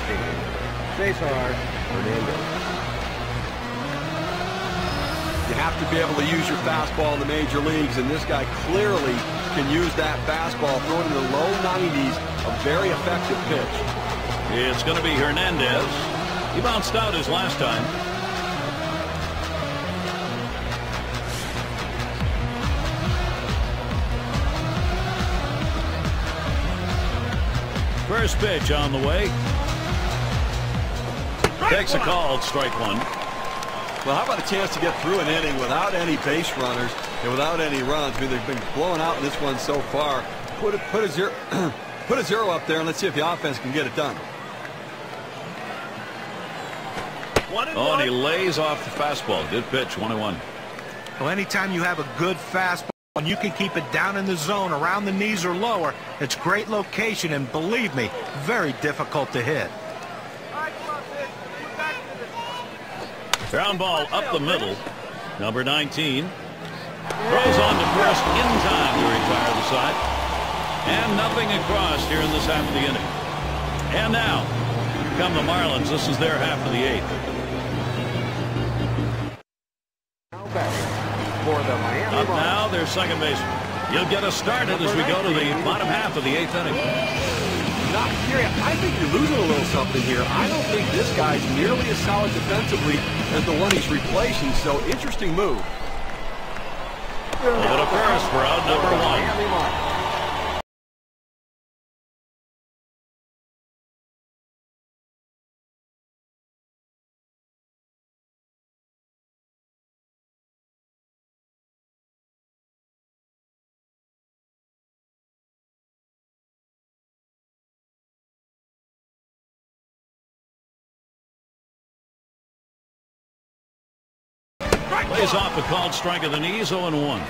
S4: Cesar Hernandez.
S2: You have to be able to use your fastball in the major leagues, and this guy clearly can use that fastball. Thrown in the low 90s, a very effective pitch.
S1: It's going to be Hernandez. He bounced out his last time. First pitch on the way. Takes a call, strike one.
S2: Well, how about a chance to get through an inning without any base runners and without any runs? I mean, they've been blowing out in this one so far. Put a zero, put a zero up there, and let's see if the offense can get it done.
S1: Oh, and he lays off the fastball. Good pitch, 1-1.
S3: Well, anytime you have a good fastball and you can keep it down in the zone around the knees or lower, it's great location, and believe me, very difficult to hit.
S1: Ground ball up the middle. Number 19 throws on to first in time to retire the side. And nothing across here in this half of the inning. And now come the Marlins. This is their half of the 8th.
S4: For the Miami
S1: Up
S4: Marlins.
S1: now, their second baseman. He'll get us started as we go to the bottom half of the 8th inning.
S2: Not Gary, I think you're losing a little something here. I don't think this guy's nearly as solid defensively as the one he's replacing, so interesting move.
S1: Over to first for out number 1. Plays off a called strike of the knees, 0-1.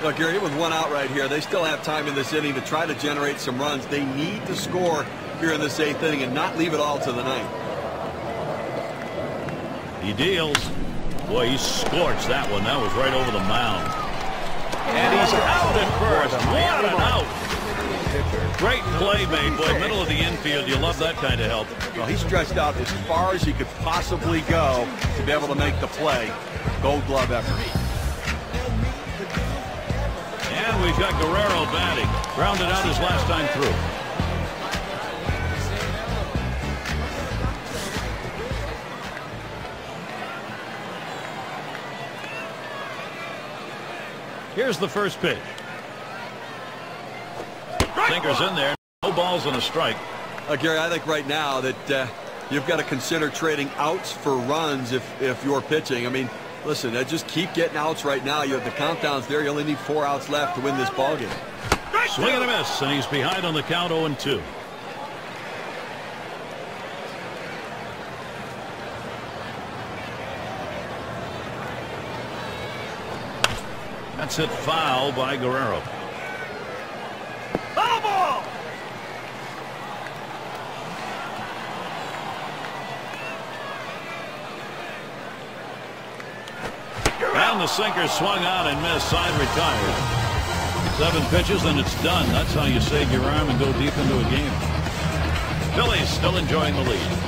S2: Look, Gary, with one out right here, they still have time in this inning to try to generate some runs. They need to score here in this 8th inning and not leave it all to the 9th.
S1: He deals. Boy, he scorched that one. That was right over the mound. And he's out at first. What an out. Great play made, boy. Middle of the infield. You love that kind of help.
S2: Well, he stretched out as far as he could possibly go to be able to make the play. Gold glove effort.
S1: And we've got Guerrero batting. Grounded out his last time through. Here's the first pitch. Sinker's in there. No balls and a strike.
S2: Gary, I think right now that you've got to consider trading outs for runs if you're pitching. I mean, listen, just keep getting outs right now. You have the countdowns there. You only need 4 outs left to win this ballgame.
S1: Swing and a miss, and he's behind on the count, 0-2. That's hit foul by Guerrero. Foul ball! And the sinker swung out and missed. Side retired. 7 pitches and it's done. That's how you save your arm and go deep into a game. Phillies still enjoying the lead.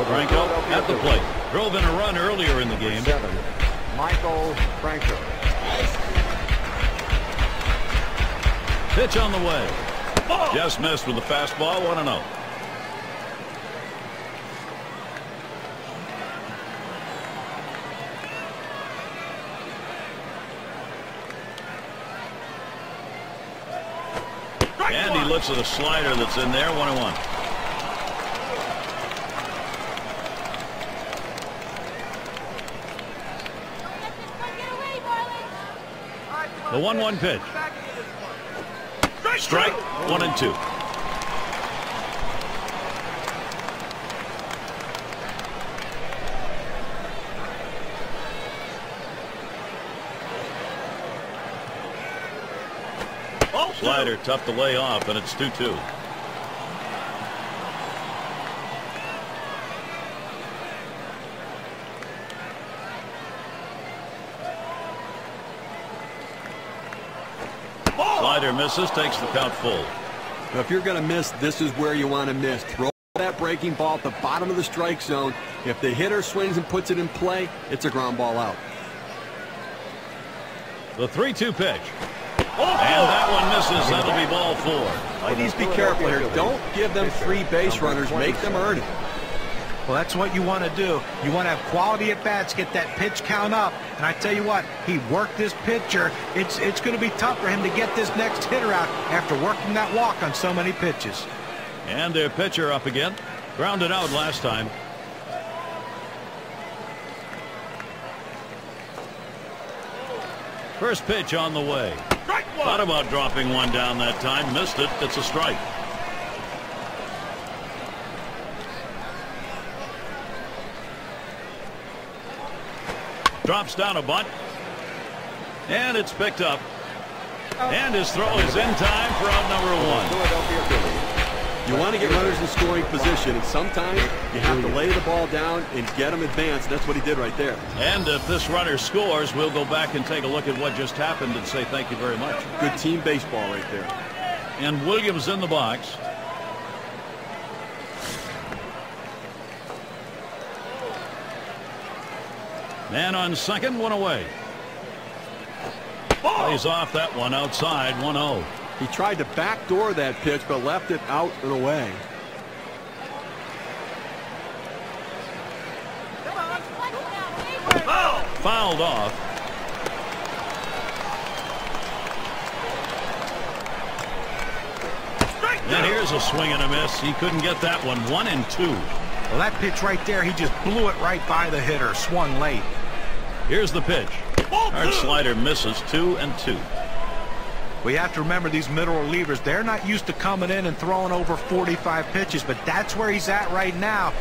S1: Franco at the plate. Drove in a run earlier in the game.
S4: 7, Michael Franco.
S1: Pitch on the way. Just missed with the fastball. 1-0. And he looks at a slider that's in there. 1-1. The 1-1 pitch. Strike. 1-2. Slider tough to lay off, and it's 2-2. Slider misses, takes the count full.
S2: Now, if you're going to miss, this is where you want to miss. Throw that breaking ball at the bottom of the strike zone. If the hitter swings and puts it in play, it's a ground ball out.
S1: The 3-2 pitch. And that one misses. That'll be ball 4.
S2: Ladies, be careful here. Don't give them 3 base runners. Make them earn it.
S3: Well, that's what you want to do. You want to have quality at bats, get that pitch count up. And I tell you what, he worked this pitcher. It's going to be tough for him to get this next hitter out after working that walk on so many pitches.
S1: And their pitcher up again. Grounded out last time. First pitch on the way. Thought about dropping one down that time. Missed it. It's a strike. Drops down a bunt. And it's picked up. And his throw is in time for out number 1.
S2: You want to get runners in scoring position, and sometimes you have to lay the ball down and get them advanced. That's what he did right there.
S1: And if this runner scores, we'll go back and take a look at what just happened and say thank you very much.
S2: Good team baseball right there.
S1: And Williams in the box. Man on second, one away. Plays off that one outside, 1-0.
S2: He tried to backdoor that pitch, but left it out and away.
S1: Fouled off. And here's a swing and a miss. He couldn't get that one. 1-2.
S3: Well, that pitch right there, he just blew it right by the hitter. Swung late.
S1: Here's the pitch. Hard slider misses. 2-2.
S3: We have to remember these middle relievers, they're not used to coming in and throwing over 45 pitches, but that's where he's at right now.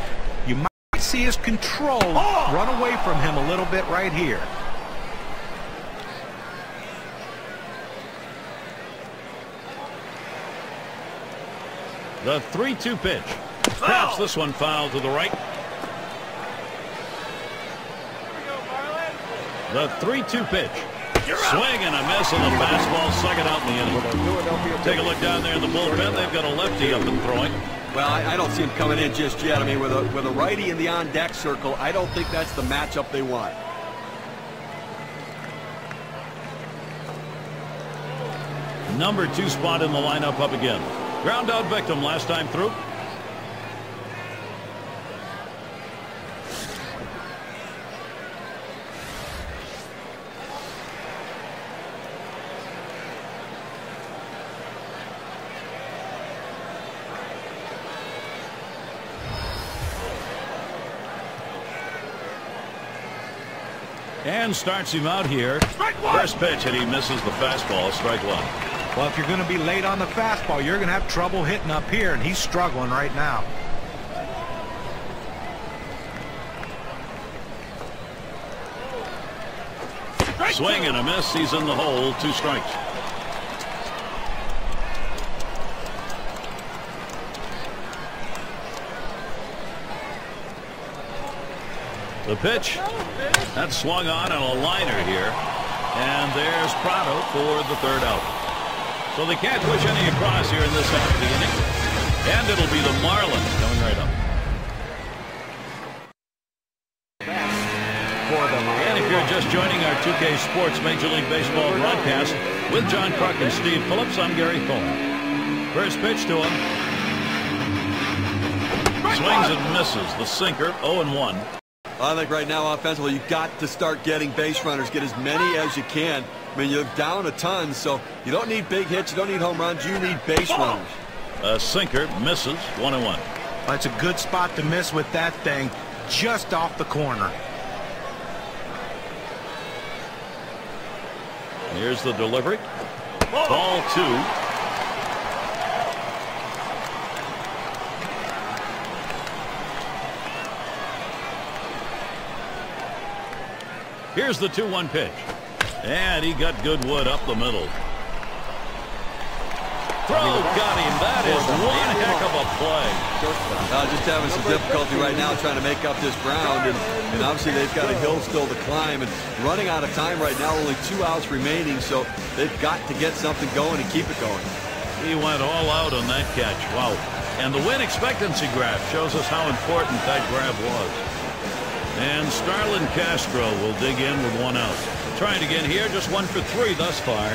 S3: You might see his control run away from him a little bit right here.
S1: The 3-2 pitch. Perhaps this one fouled to the right. The 3-2 pitch. Swing and a miss on the fastball. Second out in the inning. Take a look down there in the bullpen. They've got a lefty up and throwing.
S2: Well, I don't see him coming in just yet. I mean, with a righty in the on-deck circle, I don't think that's the matchup they want.
S1: Number 2 spot in the lineup up again. Ground out victim last time through. And starts him out here. First pitch, and he misses the fastball. Strike one.
S3: Well, if you're going to be late on the fastball, you're going to have trouble hitting up here, and he's struggling right now.
S1: Swing and a miss. He's in the hole. 2 strikes. The pitch. That's swung on a liner here. And there's Prado for the 3rd out. So they can't push any across here in this half of the inning. And it'll be the Marlins coming right up. And if you're just joining our 2K Sports Major League Baseball broadcast with John Kruk and Steve Phillips, I'm Gary Thorne. First pitch to him. Swings and misses. The sinker, 0-1.
S2: I think right now, offensively, you've got to start getting base runners. Get as many as you can. I mean, you're down a ton, so you don't need big hits. You don't need home runs. You need base runners.
S1: A sinker misses. 1-1.
S3: That's a good spot to miss with that thing. Just off the corner.
S1: Here's the delivery. Ball 2. Here's the 2-1 pitch. And he got good wood up the middle. Throw got him. That is one heck of a play.
S2: Just having some difficulty right now trying to make up this ground. And obviously they've got a hill still to climb. And running out of time right now, only 2 outs remaining. So they've got to get something going and keep it going.
S1: He went all out on that catch. Wow. And the win expectancy graph shows us how important that grab was. And Starlin Castro will dig in with 1 out. Trying again here, just 1 for 3 thus far.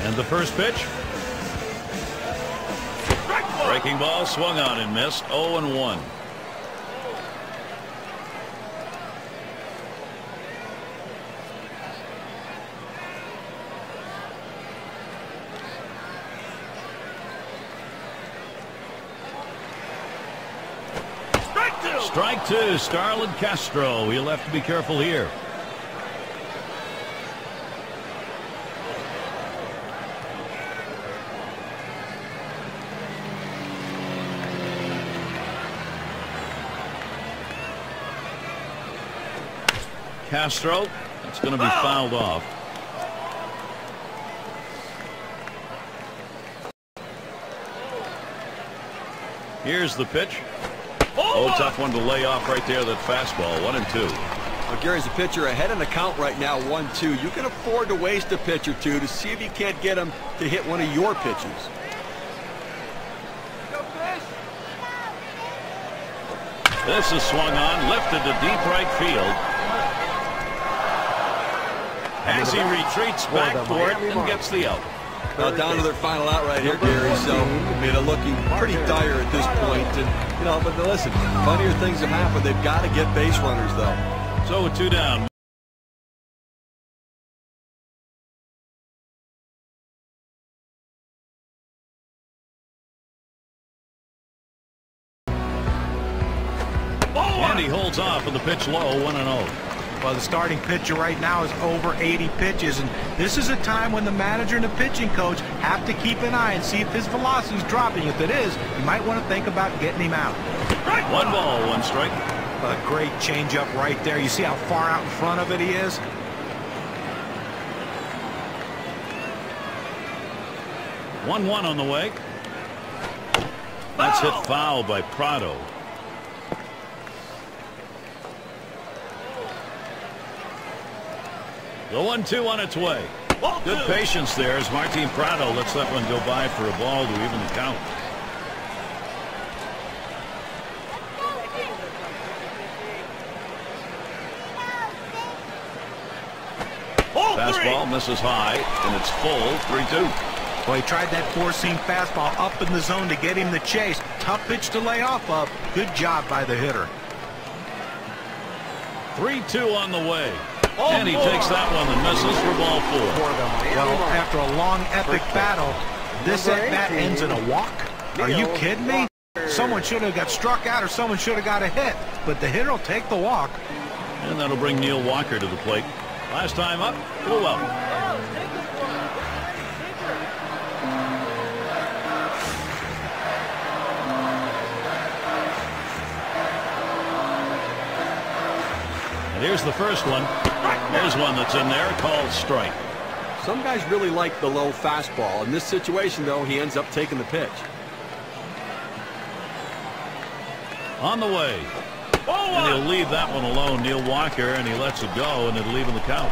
S1: And the first pitch. Breaking ball swung on and missed. 0-1. Strike 2, Starlin Castro. He'll have to be careful here. Castro, it's going to be fouled off. Here's the pitch. Oh, tough one to lay off right there, that fastball. 1-2.
S2: Well, Gary's the pitcher ahead in the count right now, 1-2. You can afford to waste a pitch or two to see if you can't get him to hit one of your pitches.
S1: This is swung on, lifted to deep right field. As he retreats back for it and gets the out.
S2: Well, down to their final out right here, Gary. So, I mean, looking pretty dire at this point. And, you know, but listen, funnier things have happened. They've got to get base runners, though.
S1: So with 2 down. And he holds off with the pitch low, 1-0.
S3: Well, the starting pitcher right now is over 80 pitches, and this is a time when the manager and the pitching coach have to keep an eye and see if his velocity is dropping. If it is, you might want to think about getting him out.
S1: 1 ball, 1 strike.
S3: A great changeup right there. You see how far out in front of it he is?
S1: One on the way. That's hit foul by Prado. The 1-2 on its way. Good patience there as Martin Prado lets that one go by for a ball to even the count. Fastball misses high, and it's full, 3-2.
S3: Well, he tried that four-seam fastball up in the zone to get him the chase. Tough pitch to lay off of. Good job by the hitter.
S1: 3-2 on the way. And he takes that one and misses for ball 4.
S3: Well, after a long, epic battle, this at-bat ends in a walk? Are you kidding me? Someone should have got struck out or someone should have got a hit, but the hitter will take the walk.
S1: And that'll bring Neil Walker to the plate. Last time up, full out. And here's the first one. Here's one that's in there, called strike.
S2: Some guys really like the low fastball. In this situation, though, he ends up taking the pitch.
S1: On the way. And he'll leave that one alone, Neil Walker, and he lets it go, and it'll even the count.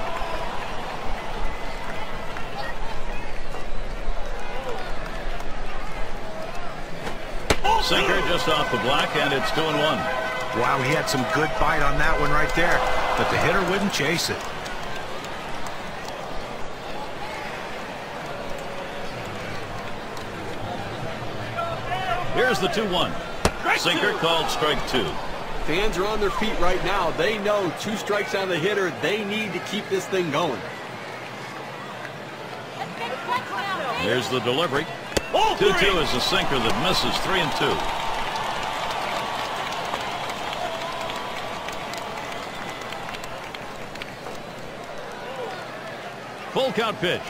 S1: Sinker just off the block, and it's 2-1.
S3: Wow, he had some good bite on that one right there, but the hitter wouldn't chase it.
S1: Here's the 2-1. Sinker called strike 2.
S2: Fans are on their feet right now. They know 2 strikes on the hitter. They need to keep this thing going.
S1: Here's the delivery. 2-2 is a sinker that misses, 3-2. Full count pitch.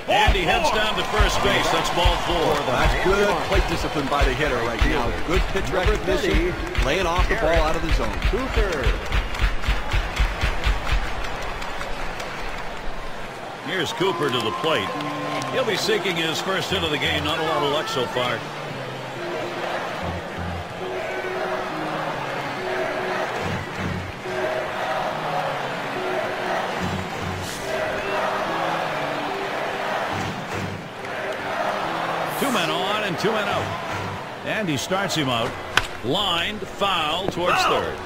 S1: And he heads down to first base. That's ball 4.
S2: That's good plate discipline by the hitter right now. Good pitch recognition, laying off the ball out of the zone.
S1: Here's Cooper to the plate. He'll be seeking his first hit of the game. Not a lot of luck so far. Two men on and 2 men out. And he starts him out. Lined, foul towards third.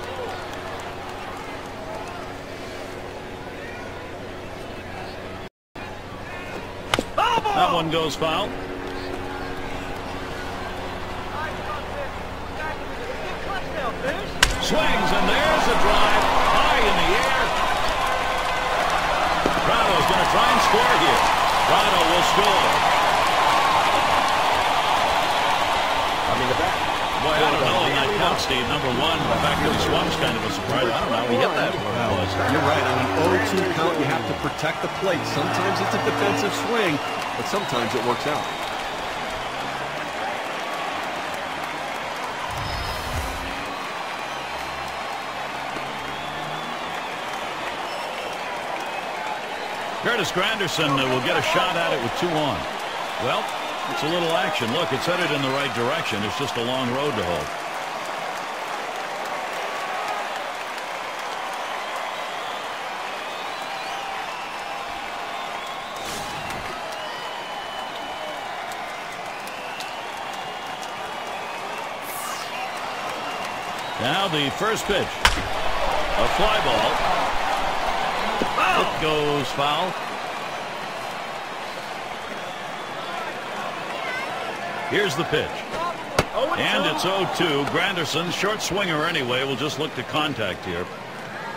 S1: That one goes foul. Swings, and there's a drive high in the air. Prado's going to try and score here. Prado will score. Boy, I don't know on that count, Steve. Number 1, the fact that he swung's kind of a surprise. I don't know. He hit that one.
S2: You're right. On an 0-2 count, you have to protect the plate. Sometimes it's a defensive swing, but sometimes it works out.
S1: Curtis Granderson will get a shot at it with 2 on. Well, it's a little action. Look, it's headed in the right direction. It's just a long road to hoe. Now the first pitch. A fly ball. It goes foul. Here's the pitch. And it's 0-2. Granderson, short swinger anyway, will just look to contact here.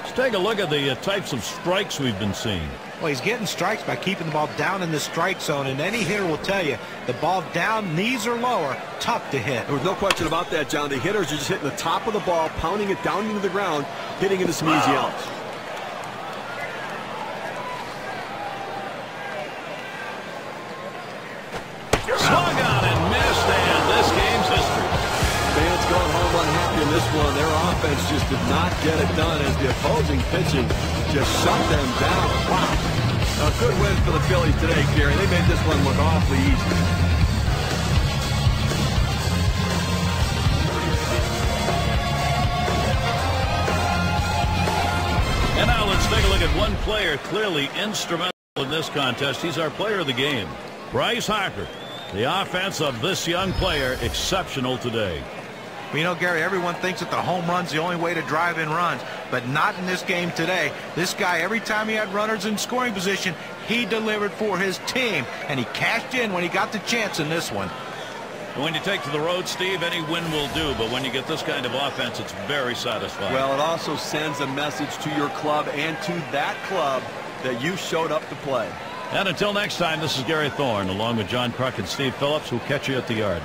S1: Let's take a look at the types of strikes we've been seeing.
S3: Well, he's getting strikes by keeping the ball down in the strike zone, and any hitter will tell you the ball down, knees or lower, tough to hit.
S2: There was no question about that, John. The hitters are just hitting the top of the ball, pounding it down into the ground, hitting into some easy outs.
S1: Swung on and missed, and this game's history.
S2: Fans going home unhappy in this one. Their offense just did not get it done as the opposing pitching just shut them down. Wow. A good win for the Phillies today, Gary. They made this one look awfully easy.
S1: And now let's take a look at one player clearly instrumental in this contest. He's our player of the game, Bryce Harper. The offense of this young player exceptional today.
S3: You know, Gary, everyone thinks that the home run's the only way to drive in runs, but not in this game today. This guy, every time he had runners in scoring position, he delivered for his team, and he cashed in when he got the chance in this one.
S1: When you take to the road, Steve, any win will do, but when you get this kind of offense, it's very satisfying.
S2: Well, it also sends a message to your club and to that club that you showed up to play.
S1: And until next time, this is Gary Thorne, along with John Kruk and Steve Phillips, who'll catch you at the yard.